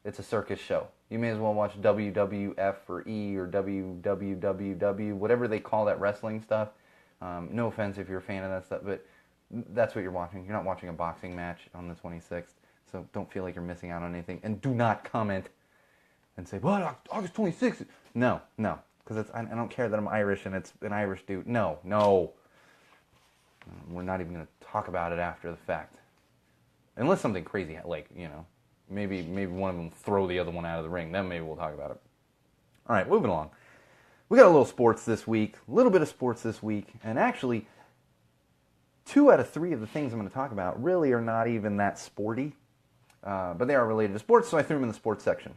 It's a circus show. You may as well watch WWF or E or WWWW, whatever they call that wrestling stuff. No offense if you're a fan of that stuff, but that's what you're watching. You're not watching a boxing match on the 26th, so don't feel like you're missing out on anything. And do not comment and say, what, August 26th? No, because I don't care that I'm Irish and it's an Irish dude. No. We're not even going to talk about it after the fact. Unless something crazy, maybe one of them throw the other one out of the ring. Then maybe we'll talk about it. All right, moving along. We got a little sports this week, a little bit of sports this week, and actually 2 out of 3 of the things I'm going to talk about really are not even that sporty, but they are related to sports, so I threw them in the sports section.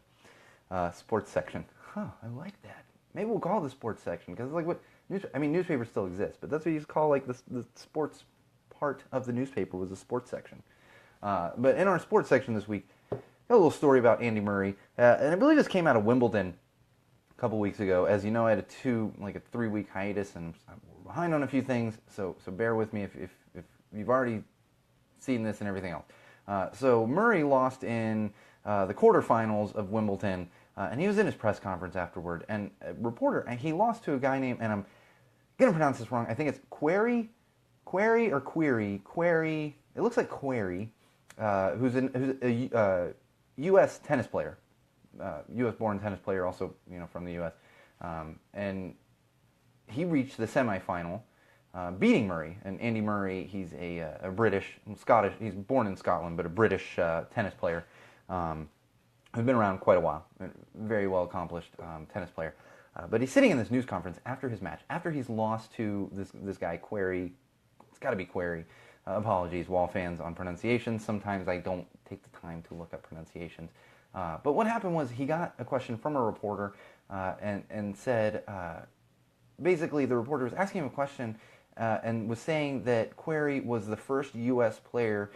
Sports section. Huh, I like that. Maybe we'll call it the sports section, because like newspapers still exist, but that's what you used to call like the sports part of the newspaper was the sports section. But in our sports section this week, got a little story about Andy Murray, and I believe this came out of Wimbledon a couple weeks ago. As you know, I had a 3-week hiatus, and I'm behind on a few things, so bear with me if you've already seen this and everything else. So Murray lost in the quarterfinals of Wimbledon, and he was in his press conference afterward, and a reporter, and he lost to a guy named, and I'm going to pronounce this wrong, I think it's Querrey, it looks like Querrey, who's a U.S. tennis player, U.S.-born tennis player, also from the U.S., and he reached the semifinal, beating Murray. And Andy Murray, he's a Scottish, he's born in Scotland, but a British tennis player who's been around quite a while, very well accomplished tennis player. But he's sitting in this news conference after his match, after he's lost to this guy Querrey. It's got to be Querrey. Apologies, Wall fans, on pronunciations. Sometimes I don't take the time to look up pronunciations. But what happened was he got a question from a reporter and said, basically the reporter was asking him a question and was saying that Querrey was the first U.S. player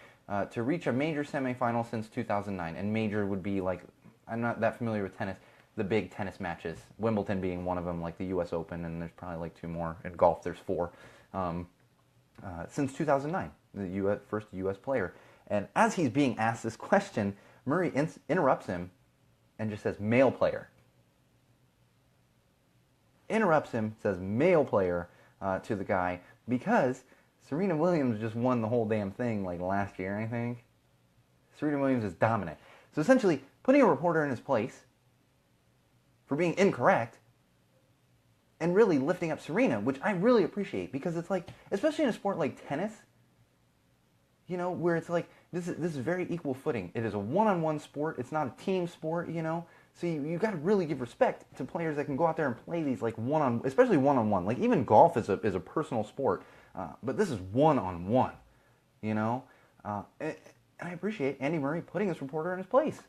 to reach a major semifinal since 2009. And major would be like, I'm not that familiar with tennis, the big tennis matches, Wimbledon being one of them, like the U.S. Open, and there's probably like 2 more. In golf, there's 4. Since 2009, the first U.S. player. And as he's being asked this question, Murray interrupts him and just says, male player. Interrupts him, says male player to the guy, because Serena Williams just won the whole damn thing like last year, I think. Serena Williams is dominant. So essentially, putting a reporter in his place for being incorrect and really lifting up Serena, which I really appreciate, because it's like, especially in a sport like tennis, where it's like, this is very equal footing. It is a one-on-one sport. It's not a team sport, So you got to really give respect to players that can go out there and play these like especially one-on-one. Like even golf is a personal sport, but this is one-on-one, And I appreciate Andy Murray putting this reporter in his place.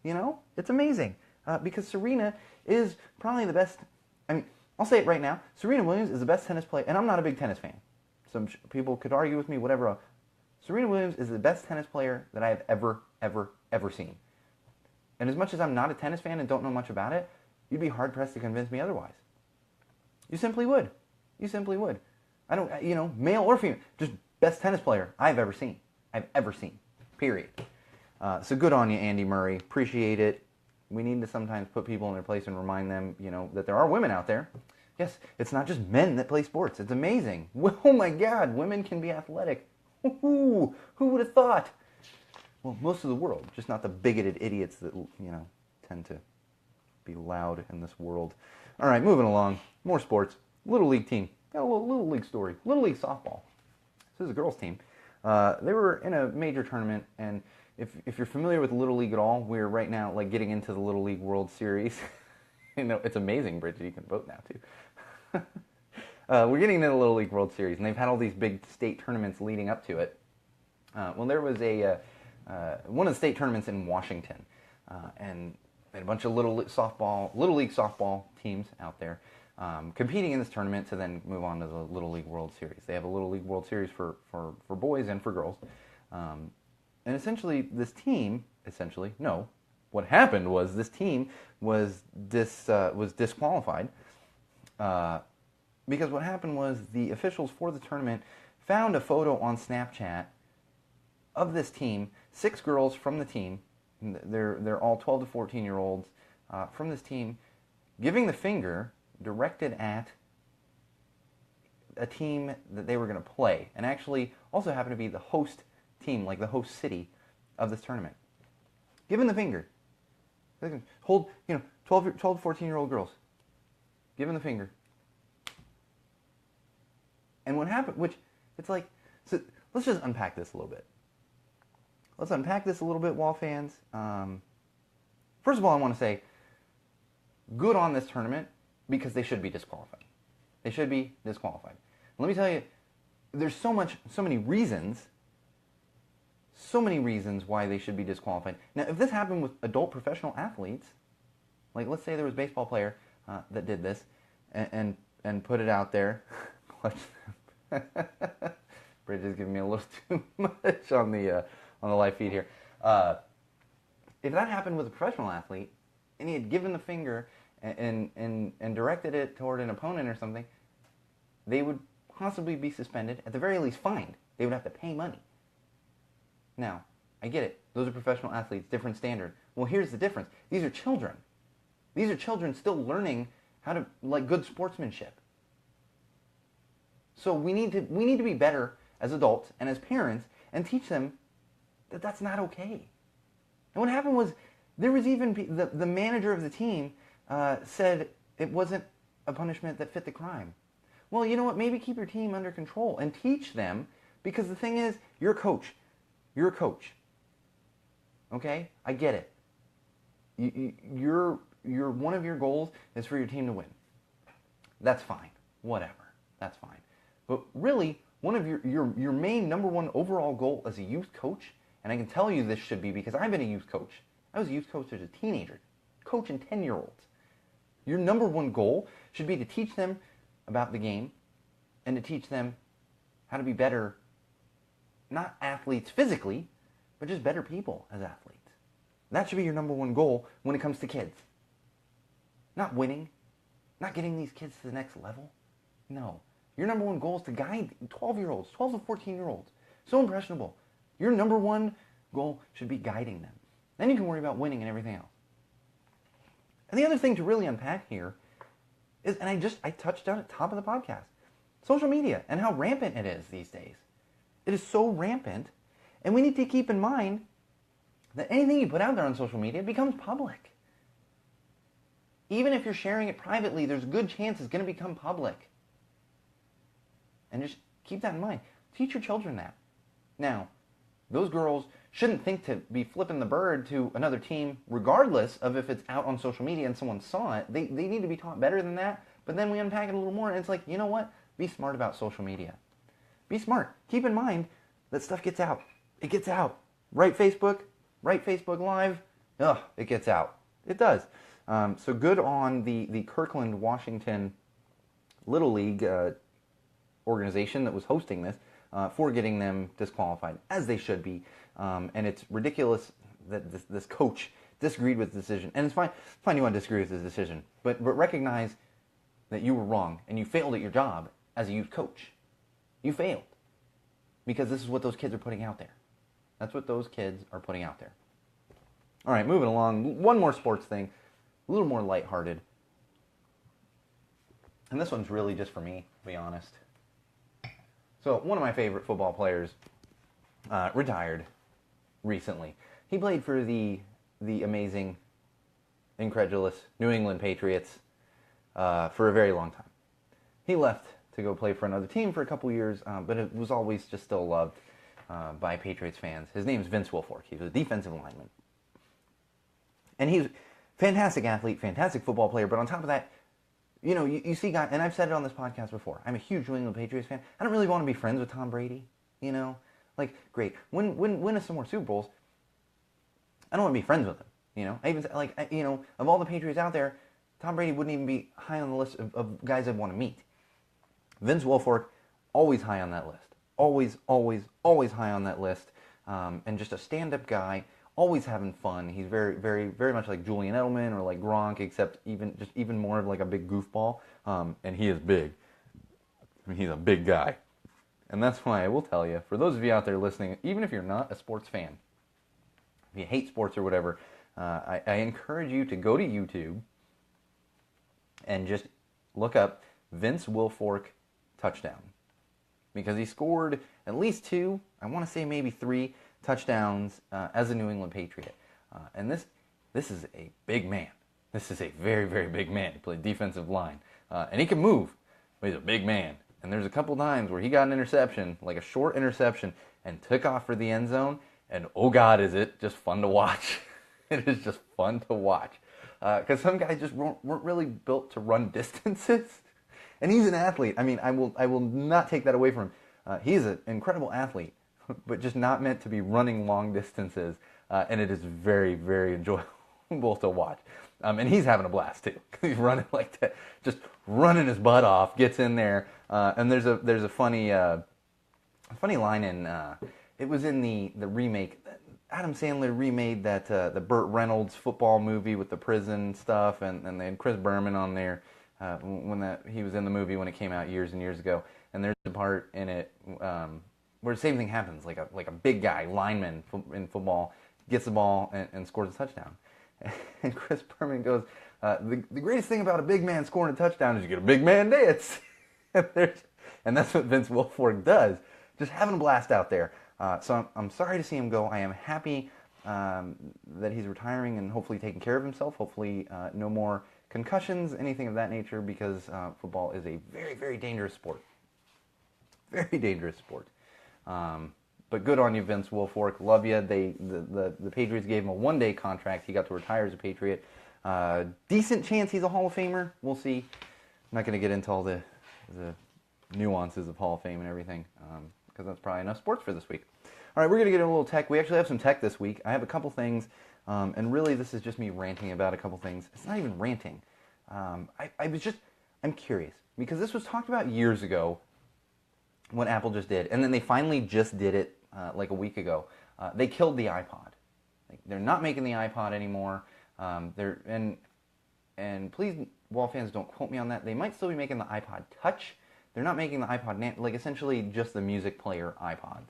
It's amazing because Serena is probably the best. I mean, I'll say it right now. Serena Williams is the best tennis player, and I'm not a big tennis fan. Some people could argue with me, whatever. Serena Williams is the best tennis player that I have ever seen. And as much as I'm not a tennis fan and don't know much about it, you'd be hard-pressed to convince me otherwise. You simply would. I don't, male or female, just best tennis player I've ever seen. Period. So good on you, Andy Murray. Appreciate it. We need to sometimes put people in their place and remind them, that there are women out there. Yes, it's not just men that play sports. It's amazing. Oh my God, women can be athletic. Who would have thought? Well, most of the world, just not the bigoted idiots that, tend to be loud in this world. All right, moving along. More sports. Little League team. Got a little League story. Little League softball. This is a girls' team. They were in a major tournament, and if you're familiar with Little League at all, we're right now like getting into the Little League World Series. It's amazing, Bridget. You can vote now, too. We're getting into the Little League World Series, and they've had all these big state tournaments leading up to it. Well, there was one of the state tournaments in Washington, and they had a bunch of Little League softball teams out there competing in this tournament to then move on to the Little League World Series. They have a Little League World Series for boys and for girls. And essentially, what happened was this team was disqualified. Because what happened was the officials for the tournament found a photo on Snapchat of this team, 6 girls from the team, they're all 12 to 14-year-olds from this team, giving the finger directed at a team that they were going to play, and actually also happened to be the host team, like the host city of this tournament. Giving the finger. Hold, 12 to 14-year-old girls. Giving the finger. And what happened, so let's just unpack this a little bit. Let's unpack this a little bit, Wall fans. First of all, I want to say, good on this tournament. because they should be disqualified. They should be disqualified. Let me tell you, there's so many reasons why they should be disqualified. Now, if this happened with adult professional athletes, like let's say there was a baseball player that did this and put it out there. Bridge is giving me a little too much on the live feed here. If that happened with a professional athlete and he had given the finger and directed it toward an opponent or something, they would possibly be suspended, at the very least fined. They would have to pay money. Now, I get it. Those are professional athletes, different standard. Well, here's the difference. These are children. These are children still learning how to, like, good sportsmanship. So we need to be better as adults and as parents and teach them that that's not okay. And what happened was, there was even, the manager of the team said it wasn't a punishment that fit the crime. Well, you know what? Maybe keep your team under control and teach them, because the thing is, you're a coach. You're a coach. Okay? I get it. You're one of your goals is for your team to win. That's fine. Whatever. That's fine. But really, one of your main number one overall goal as a youth coach, and I can tell you this should be because I've been a youth coach. I was a youth coach as a teenager, coaching 10-year-olds. Your number one goal should be to teach them about the game and to teach them how to be better, not athletes physically, but just better people as athletes. That should be your number one goal when it comes to kids. Not winning, not getting these kids to the next level. No. Your number one goal is to guide 12-year-olds, 12 to 14-year-olds. So impressionable. Your number one goal should be guiding them. Then you can worry about winning and everything else. And the other thing to really unpack here is, and I touched on it at the top of the podcast, social media and how rampant it is these days. It is so rampant, and we need to keep in mind that anything you put out there on social media becomes public. Even if you're sharing it privately, there's a good chance it's going to become public. And just keep that in mind. Teach your children that. Now, those girls shouldn't think to be flipping the bird to another team, regardless of if it's out on social media and someone saw it. They need to be taught better than that. But then we unpack it a little more, and it's like, you know what? Be smart about social media. Be smart. Keep in mind that stuff gets out. It gets out. Right Facebook Live, it gets out. It does. So good on the Kirkland, Washington Little League organization that was hosting this for getting them disqualified, as they should be. And it's ridiculous that this coach disagreed with the decision. And it's fine you want to disagree with the decision, but recognize that you were wrong and you failed at your job as a youth coach. You failed. Because this is what those kids are putting out there. That's what those kids are putting out there. All right, moving along. One more sports thing, a little more lighthearted. And this one's really just for me, to be honest. So one of my favorite football players retired recently. He played for the amazing, incredulous New England Patriots for a very long time. He left to go play for another team for a couple years, but it was always just still loved by Patriots fans. His name's Vince Wilfork. He was a defensive lineman. And he's a fantastic athlete, fantastic football player, but on top of that, you know, you see guys, and I've said it on this podcast before, I'm a huge New England Patriots fan. I don't really want to be friends with Tom Brady, you know? Like, great. Win us some more Super Bowls. I don't want to be friends with him, you know? I even, you know, of all the Patriots out there, Tom Brady wouldn't even be high on the list of guys I'd want to meet. Vince Wilfork, always high on that list. Always, always, always high on that list. And just a stand-up guy, always having fun. He's very, very, very much like Julian Edelman or like Gronk, except even more of like a big goofball. And he is big. I mean, he's a big guy. And that's why I will tell you, for those of you out there listening, even if you're not a sports fan, if you hate sports or whatever, I encourage you to go to YouTube and just look up Vince Wilfork touchdown. Because he scored at least 2, I want to say maybe 3 touchdowns as a New England Patriot. And this is a big man. This is a very, very big man. He played defensive line. And he can move, but he's a big man. And there's a couple times where he got an interception, like a short interception, and took off for the end zone. And oh God, is it just fun to watch. It is just fun to watch. Because some guys just weren't really built to run distances. And he's an athlete. I mean, I will not take that away from him. He's an incredible athlete, but just not meant to be running long distances. And it is very, very enjoyable to watch. And he's having a blast too. He's running like that, just running his butt off. Gets in there, and there's a funny line in. It was in the remake. Adam Sandler remade that the Burt Reynolds football movie with the prison stuff, and they had Chris Berman on there when he was in the movie when it came out years and years ago. And there's a part in it where the same thing happens, like a big guy lineman in football gets the ball and scores a touchdown. And Chris Berman goes, the greatest thing about a big man scoring a touchdown is you get a big man dance. And that's what Vince Wilfork does, just having a blast out there. So I'm sorry to see him go. I am happy that he's retiring and hopefully taking care of himself. Hopefully no more concussions, anything of that nature, because football is a very, very dangerous sport. Very dangerous sport. But good on you, Vince Wilfork. Love you. The Patriots gave him a one-day contract. He got to retire as a Patriot. Decent chance he's a Hall of Famer. We'll see. I'm not going to get into all the nuances of Hall of Fame and everything, because that's probably enough sports for this week. All right, we're going to get into a little tech. We actually have some tech this week. I have a couple things, and really this is just me ranting about a couple things. It's not even ranting. I'm curious, because this was talked about years ago, what Apple just did, and then they finally just did it like a week ago. They killed the iPod. They're not making the iPod anymore. And please, Wall fans, don't quote me on that. They might still be making the iPod Touch. They're not making the iPod Nano, like essentially just the music player iPods.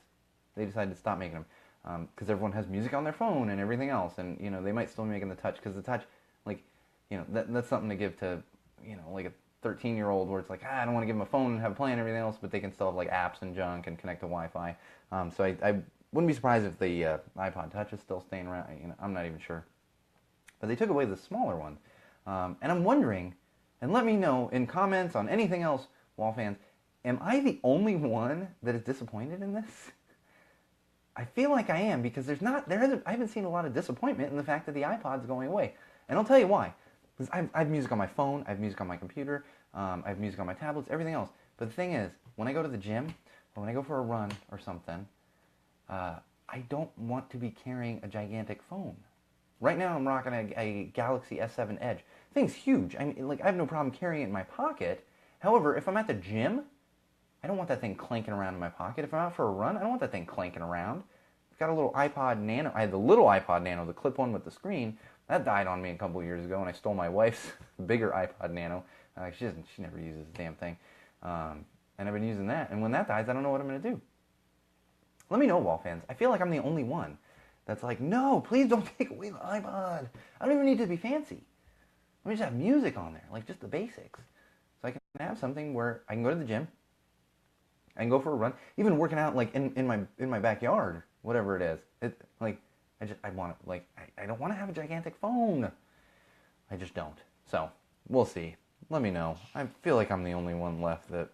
They decided to stop making them because everyone has music on their phone and everything else, and they might still be making the Touch because the Touch, like, that's something to give to like a 13-year-old where it's like, I don't want to give them a phone and have a plan and everything else, but they can still have like apps and junk and connect to Wi-Fi. So I wouldn't be surprised if the iPod Touch is still staying around. I'm not even sure. But they took away the smaller one. And I'm wondering, and let me know in comments on anything else, Wall fans, am I the only one that is disappointed in this? I feel like I am, because I haven't seen a lot of disappointment in the fact that the iPod's going away. And I'll tell you why. Because I have music on my phone, I have music on my computer, I have music on my tablets, everything else. But the thing is, when I go to the gym, or when I go for a run or something, I don't want to be carrying a gigantic phone. Right now I'm rocking a Galaxy S7 Edge. Thing's huge. I mean, like, I have no problem carrying it in my pocket. However, if I'm at the gym, I don't want that thing clanking around in my pocket. If I'm out for a run, I don't want that thing clanking around. I've got a little iPod Nano. I had the little iPod Nano, the clip-on with the screen. That died on me a couple years ago, and I stole my wife's bigger iPod Nano. She never uses the damn thing. And I've been using that. And when that dies, I don't know what I'm going to do. Let me know, Wall fans. I feel like I'm the only one that's like, no, please don't take away the iPod. I don't even need to be fancy. Let me just have music on there, like just the basics. So I can have something where I can go to the gym, I can go for a run, even working out like in my backyard, whatever it is. I don't want to have a gigantic phone. I just don't. So we'll see. Let me know. I feel like I'm the only one left that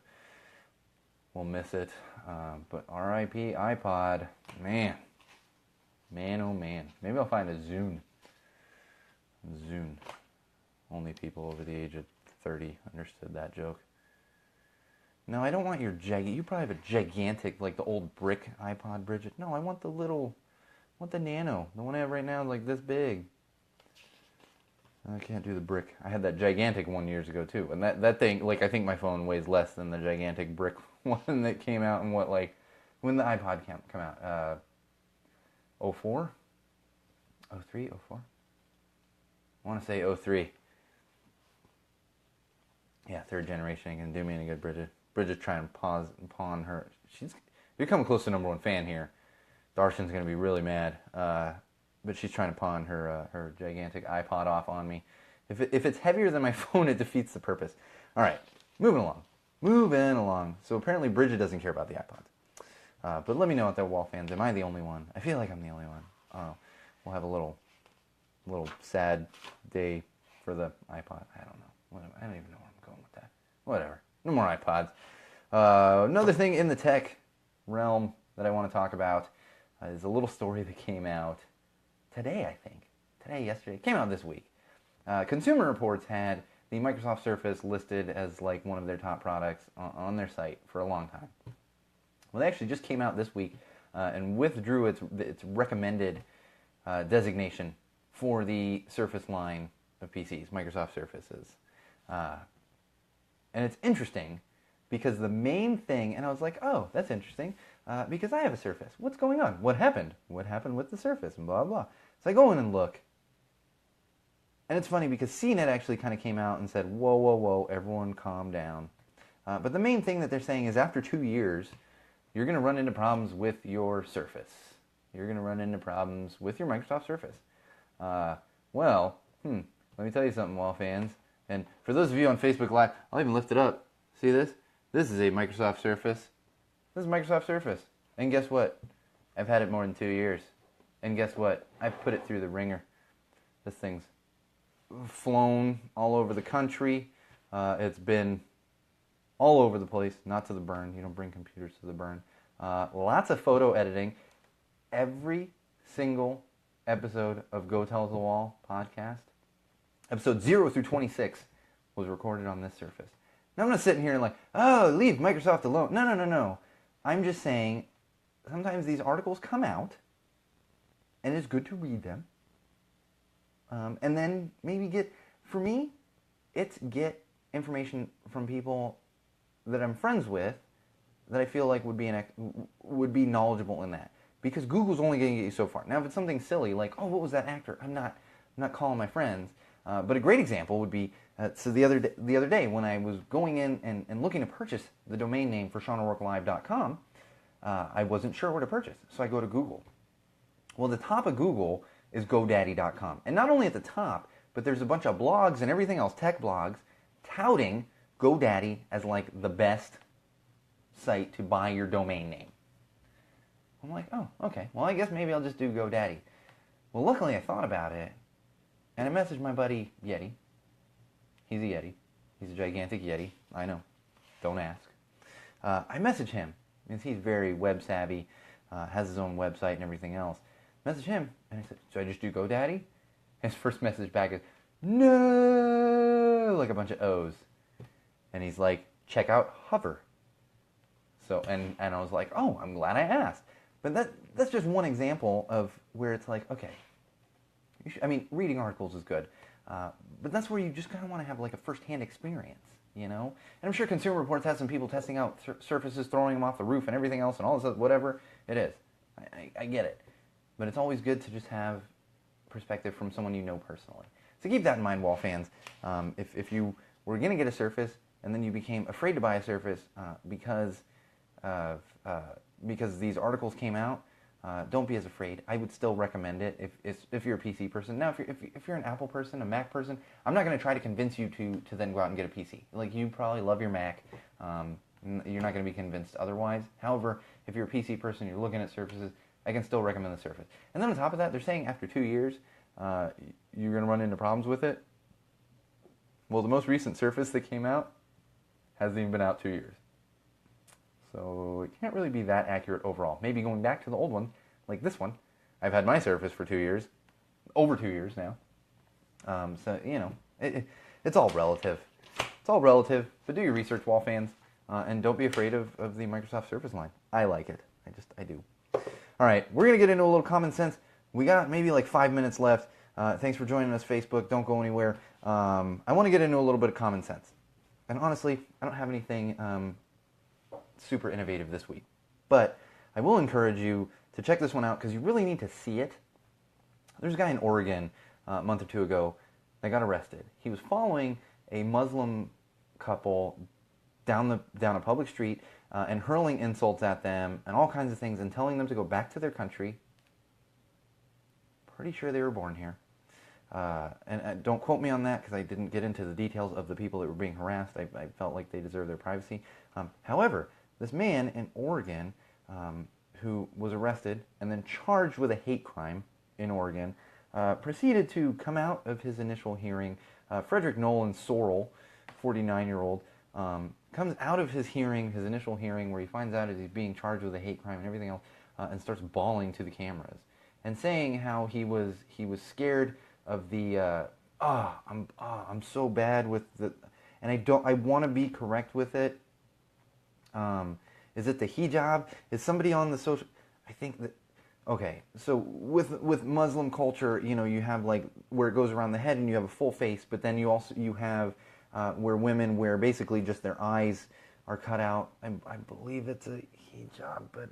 will miss it. But R.I.P. iPod, man, oh man. Maybe I'll find a Zune. Only people over the age of 30 understood that joke. No, I don't want your you probably have a gigantic, like the old brick iPod, Bridget. No, I want the Nano. The one I have right now is like this big. I can't do the brick. I had that gigantic one years ago too. And that thing, like, I think my phone weighs less than the gigantic brick one that came out in when the iPod come out? 04? 03? 04? I want to say 03. Yeah, third generation ain't gonna do me any good, Bridget. Bridget's trying to pawn her. You're coming close to number one fan here. Darshan's gonna be really mad. But she's trying to pawn her gigantic iPod off on me. If it's heavier than my phone, it defeats the purpose. All right, moving along. So apparently Bridget doesn't care about the iPods. But let me know out there, Wall fans. Am I the only one? I feel like I'm the only one. Oh, we'll have a little sad day for the iPod. I don't know. I don't even know where I'm going with that. Whatever. No more iPods. Another thing in the tech realm that I want to talk about is a little story that came out today, I think. Yesterday. It came out this week. Consumer Reports had the Microsoft Surface listed as like one of their top products on their site for a long time. Well, they actually just came out this week and withdrew its recommended designation for the Surface line of PCs, Microsoft Surfaces. And it's interesting because the main thing, and I was like, oh, that's interesting, because I have a Surface. What's going on? What happened? What happened with the Surface? And blah, blah. So I go in and look. And it's funny because CNET actually kind of came out and said, whoa, whoa, whoa, everyone calm down. But the main thing that they're saying is after 2 years, you're going to run into problems with your Surface. You're going to run into problems with your Microsoft Surface. Let me tell you something, Wall fans. And for those of you on Facebook Live, I'll even lift it up. See this? This is a Microsoft Surface. This is Microsoft Surface. And guess what? I've had it more than 2 years. And guess what? I've put it through the ringer. This thing's flown all over the country. It's been all over the place, not to the burn. You don't bring computers to the burn. Lots of photo editing. Every single episode of Go Tell It to the Wall podcast, episode 0 through 26, was recorded on this Surface. Now I'm not sitting here and like, oh, leave Microsoft alone. No. I'm just saying, sometimes these articles come out, and it's good to read them. And then maybe get information from people that I'm friends with that I feel like would be knowledgeable in that. Because Google's only going to get you so far. Now, if it's something silly like, oh, what was that actor? I'm not calling my friends. But a great example would be, so the other day when I was going in and looking to purchase the domain name for SeanO'RourkeLive.com, I wasn't sure where to purchase. So I go to Google. Well, the top of Google is GoDaddy.com. And not only at the top, but there's a bunch of blogs and everything else, tech blogs, touting GoDaddy as like the best site to buy your domain name. I'm like, oh, okay. Well, I guess maybe I'll just do GoDaddy. Well, luckily I thought about it, and I messaged my buddy Yeti. He's a Yeti. He's a gigantic Yeti. I know. Don't ask. I messaged him, because he's very web savvy, has his own website and everything else. Message him, and I said, should I just do GoDaddy? His first message back is, no, like a bunch of O's. And he's like, check out Hover. So, and I was like, oh, I'm glad I asked. But that's just one example of where it's like, okay, reading articles is good. But that's where you just kind of want to have like a first-hand experience, you know? And I'm sure Consumer Reports has some people testing out Surfaces, throwing them off the roof and everything else and all this, whatever it is. I get it. But it's always good to just have perspective from someone you know personally. So keep that in mind, Wall fans. If you were going to get a Surface and then you became afraid to buy a Surface because these articles came out, don't be as afraid. I would still recommend it if you're a PC person. Now, if you're an Apple person, a Mac person, I'm not going to try to convince you to then go out and get a PC. Like, you probably love your Mac. You're not going to be convinced otherwise. However, if you're a PC person, you're looking at Surfaces, I can still recommend the Surface. And then on top of that, they're saying after 2 years, you're going to run into problems with it. Well, the most recent Surface that came out hasn't even been out 2 years. So it can't really be that accurate overall. Maybe going back to the old one, like this one. I've had my Surface for 2 years, over 2 years now. So, you know, it's all relative. It's all relative, but do your research, Wall fans, and don't be afraid of the Microsoft Surface line. I like it. I do. All right, we're going to get into a little common sense. We got maybe like 5 minutes left. Thanks for joining us, Facebook. Don't go anywhere. I want to get into a little bit of common sense. And honestly, I don't have anything super innovative this week. But I will encourage you to check this one out because you really need to see it. There's a guy in Oregon a month or two ago that got arrested. He was following a Muslim couple down a public street and hurling insults at them and all kinds of things and telling them to go back to their country. Pretty sure they were born here. And don't quote me on that because I didn't get into the details of the people that were being harassed. I felt like they deserve their privacy. However, this man in Oregon who was arrested and then charged with a hate crime in Oregon proceeded to come out of his initial hearing. Frederick Nolan Sorrell, 49-year-old, comes out of his initial hearing where he finds out that he's being charged with a hate crime and everything else, and starts bawling to the cameras and saying how he was scared of the I'm so bad with the, and I want to be correct with it. Is it the hijab? Is somebody on the social? I think that. Okay, so with Muslim culture, you have like where it goes around the head and you have a full face, but then you have where women wear basically just their eyes are cut out. I believe it's a hijab, but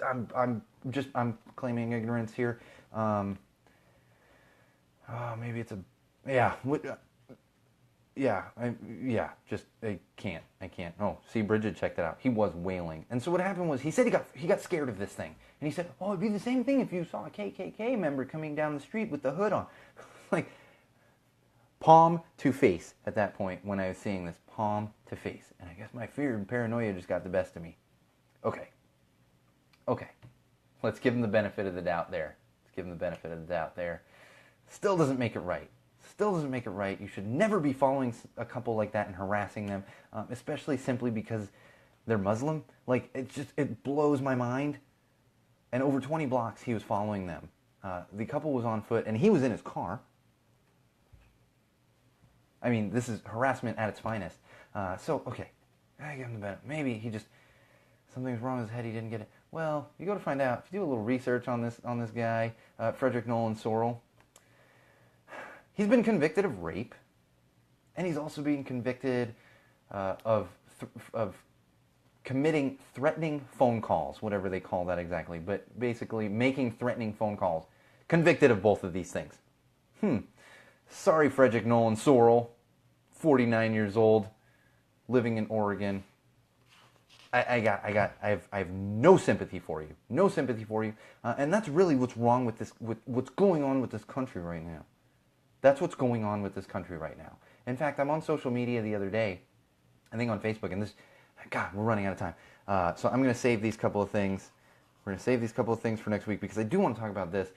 I'm claiming ignorance here. Maybe it's a yeah. Yeah, I can't. Oh, see, Bridget checked it out. He was wailing, and so what happened was he said he got scared of this thing, and he said, "Oh, it'd be the same thing if you saw a KKK member coming down the street with the hood on." Like palm to face at that point when I was seeing this, palm to face, and I guess my fear and paranoia just got the best of me. Okay, let's give him the benefit of the doubt there. Still doesn't make it right. You should never be following a couple like that and harassing them, especially simply because they're Muslim. Like, it blows my mind. And over 20 blocks, he was following them. The couple was on foot, and he was in his car. I mean, this is harassment at its finest. Okay, I give him the benefit. Maybe something's wrong with his head. He didn't get it. Well, you go to find out. If you do a little research on this guy, Frederick Nolan Sorrell. He's been convicted of rape, and he's also being convicted of committing threatening phone calls, whatever they call that exactly, but basically making threatening phone calls. Convicted of both of these things. Sorry, Frederick Nolan Sorrell, 49 years old, living in Oregon. I have no sympathy for you. And that's really what's wrong with this, what's going on with this country right now. That's what's going on with this country right now. In fact, I'm on social media the other day, I think on Facebook, and we're running out of time. So I'm going to save these couple of things. We're going to save these couple of things for next week because I do want to talk about this.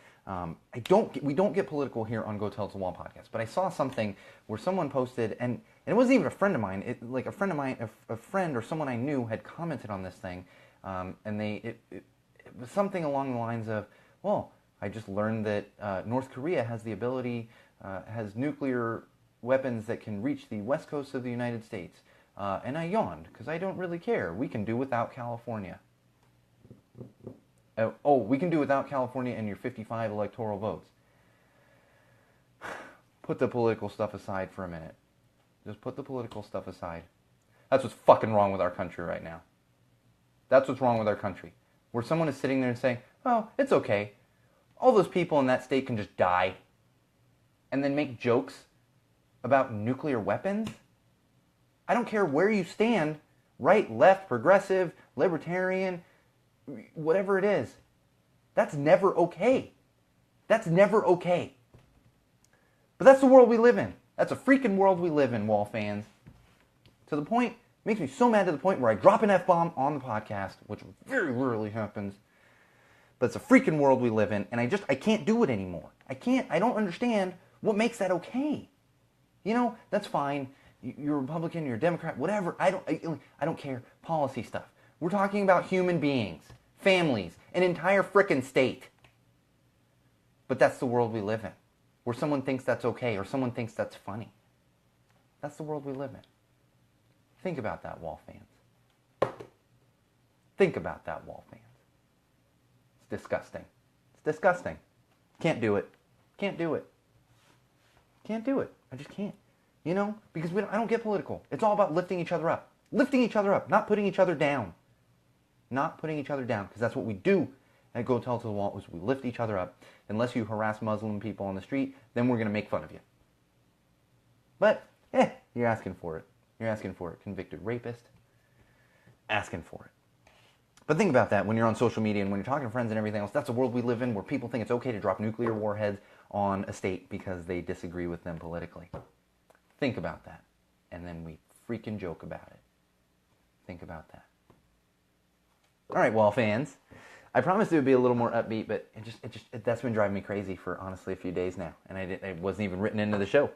We don't get political here on Go Tell It to the Wall podcast, but I saw something where someone posted, and it wasn't even a friend of mine. A friend or someone I knew had commented on this thing, and it was something along the lines of, well, I just learned that North Korea has the ability, has nuclear weapons that can reach the west coast of the United States. And I yawned, because I don't really care. We can do without California. We can do without California and your 55 electoral votes. Put the political stuff aside for a minute. Just put the political stuff aside. That's what's fucking wrong with our country right now. That's what's wrong with our country. Where someone is sitting there and saying, oh, it's okay. All those people in that state can just die. And then make jokes about nuclear weapons? I don't care where you stand, right, left, progressive, libertarian, whatever it is. That's never okay. That's never okay. But that's the world we live in. That's a freaking world we live in, Wall fans. To the point, it makes me so mad to the point where I drop an F-bomb on the podcast, which very rarely happens. But it's a freaking world we live in, and I can't do it anymore. I don't understand what makes that okay. That's fine. You're a Republican, you're a Democrat, whatever. I don't care. Policy stuff. We're talking about human beings, families, an entire frickin' state. But that's the world we live in, where someone thinks that's okay or someone thinks that's funny. That's the world we live in. Think about that, Wall fans. Think about that, Wall fans. It's disgusting. Can't do it. I just can't. Because I don't get political. It's all about lifting each other up. Not putting each other down. Because that's what we do at Go Tell It to the Wall, is we lift each other up. Unless you harass Muslim people on the street, then we're going to make fun of you. But, you're asking for it. Convicted rapist. Asking for it. But think about that when you're on social media and when you're talking to friends and everything else. That's the world we live in, where people think it's okay to drop nuclear warheads on a state because they disagree with them politically. Think about that. And then we freaking joke about it. Think about that. All right, Wall fans. I promised it would be a little more upbeat, but that's been driving me crazy for, honestly, a few days now. And it wasn't even written into the show.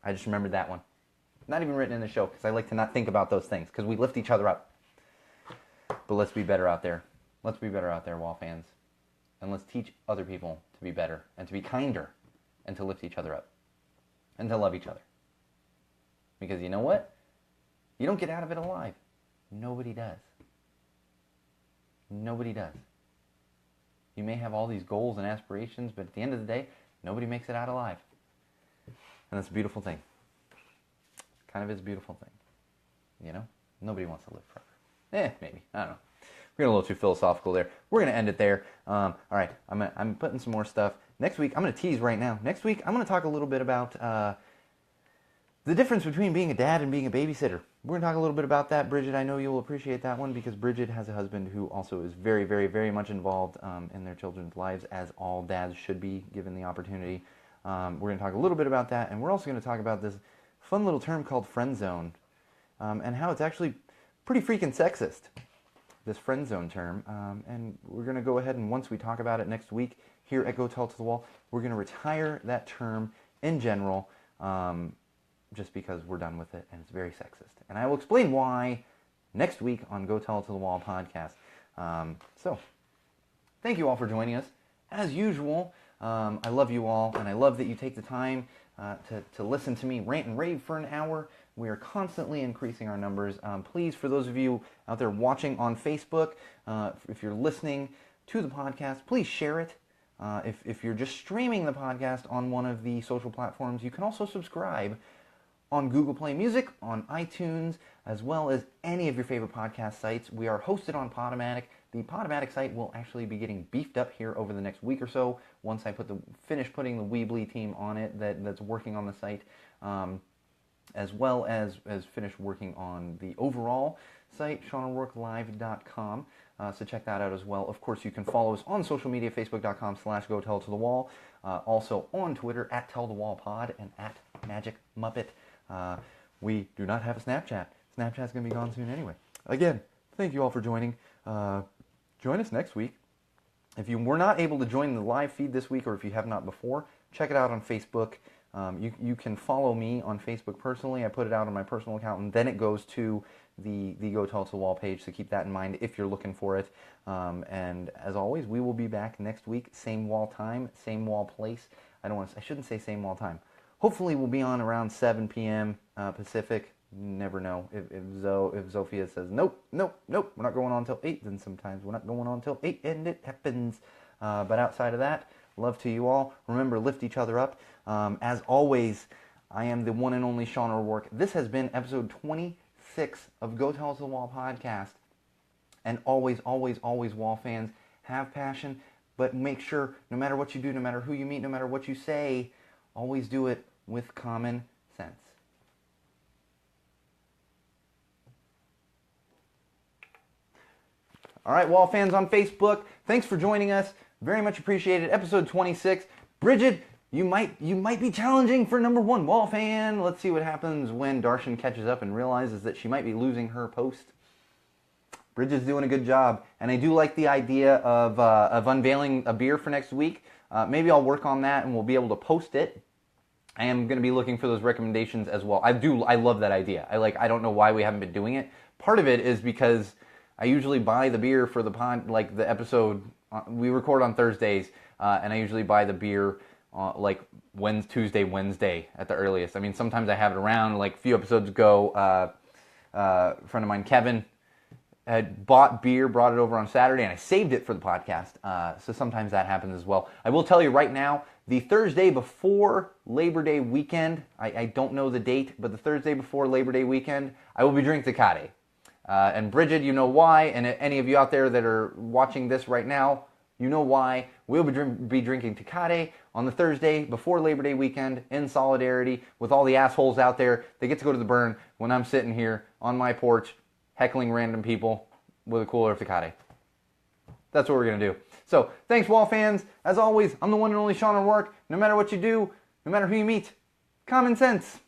I just remembered that one. Not even written in the show, because I like to not think about those things, because we lift each other up. But let's be better out there. Let's be better out there, Wall fans. And let's teach other people to be better, and to be kinder, and to lift each other up. and to love each other. Because you know what? You don't get out of it alive. Nobody does. Nobody does. You may have all these goals and aspirations, but at the end of the day, nobody makes it out alive. And that's a beautiful thing. Kind of is a beautiful thing. You know? Nobody wants to live forever. Maybe. I don't know. We're getting a little too philosophical there. We're going to end it there. All right. I'm putting some more stuff. Next week, I'm going to tease right now. Next week, I'm going to talk a little bit about the difference between being a dad and being a babysitter. We're going to talk a little bit about that. Bridget, I know you'll appreciate that one because Bridget has a husband who also is very, very, very much involved in their children's lives, as all dads should be given the opportunity. We're going to talk a little bit about that, and we're also going to talk about this fun little term called friend zone and how it's actually pretty freaking sexist, this friend zone term. And we're going to go ahead and once we talk about it next week here at Go Tell It to the Wall, we're going to retire that term in general just because we're done with it and it's very sexist. And I will explain why next week on Go Tell It to the Wall podcast. So, thank you all for joining us. As usual, I love you all, and I love that you take the time to listen to me rant and rave for an hour. We are constantly increasing our numbers. Please, for those of you out there watching on Facebook, if you're listening to the podcast, please share it. If you're just streaming the podcast on one of the social platforms, you can also subscribe on Google Play Music, on iTunes, as well as any of your favorite podcast sites. We are hosted on Podomatic. The Podomatic site will actually be getting beefed up here over the next week or so once I finish putting the Weebly team on it that's working on the site, as well as finish working on the overall site, SeanO'RourkeLive.com. So check that out as well. Of course, you can follow us on social media, Facebook.com/GoTellItToTheWall. Also on Twitter, @TellTheWallPod and @MagicMuppet. We do not have a Snapchat. Snapchat's going to be gone soon anyway. Again, thank you all for joining. Join us next week. If you were not able to join the live feed this week, or if you have not before, check it out on Facebook. You can follow me on Facebook personally. I put it out on my personal account, and then it goes to the Go Tell It to the Wall page, so keep that in mind if you're looking for it. And as always, we will be back next week, same wall time, same wall place. I shouldn't say same wall time. Hopefully we'll be on around 7 p.m. Pacific. Never know. If Zofia says, nope, we're not going on until 8, then sometimes we're not going on until 8, and it happens. But outside of that, love to you all. Remember, lift each other up. As always, I am the one and only Sean O'Rourke. This has been episode 26 of Go Tell It to the Wall podcast. And always, always, always, Wall fans, have passion, but make sure, no matter what you do, no matter who you meet, no matter what you say, always do it with common sense. All right, Wall fans on Facebook, thanks for joining us. Very much appreciated. Episode 26. Bridget, you might be challenging for number 1 Wall fan. Let's see what happens when Darshan catches up and realizes that she might be losing her post. Bridget's doing a good job, and I do like the idea of unveiling a beer for next week. Maybe I'll work on that, and we'll be able to post it. I am going to be looking for those recommendations as well. I love that idea. I don't know why we haven't been doing it. Part of it is because I usually buy the beer for the episode. We record on Thursdays, and I usually buy the beer Tuesday, Wednesday at the earliest. I mean, sometimes I have it around. Like a few episodes ago, a friend of mine, Kevin, had bought beer, brought it over on Saturday, and I saved it for the podcast. So sometimes that happens as well. I will tell you right now, the Thursday before Labor Day weekend, I don't know the date, but the Thursday before Labor Day weekend, I will be drinking Tecate. And Bridget, you know why, and any of you out there that are watching this right now, you know why. We'll be drinking Tecate on the Thursday before Labor Day weekend in solidarity with all the assholes out there that get to go to the burn when I'm sitting here on my porch heckling random people with a cooler of Tecate. That's what we're going to do. So, thanks, Wall fans. As always, I'm the one and only Sean O'Rourke. No matter what you do, no matter who you meet, common sense.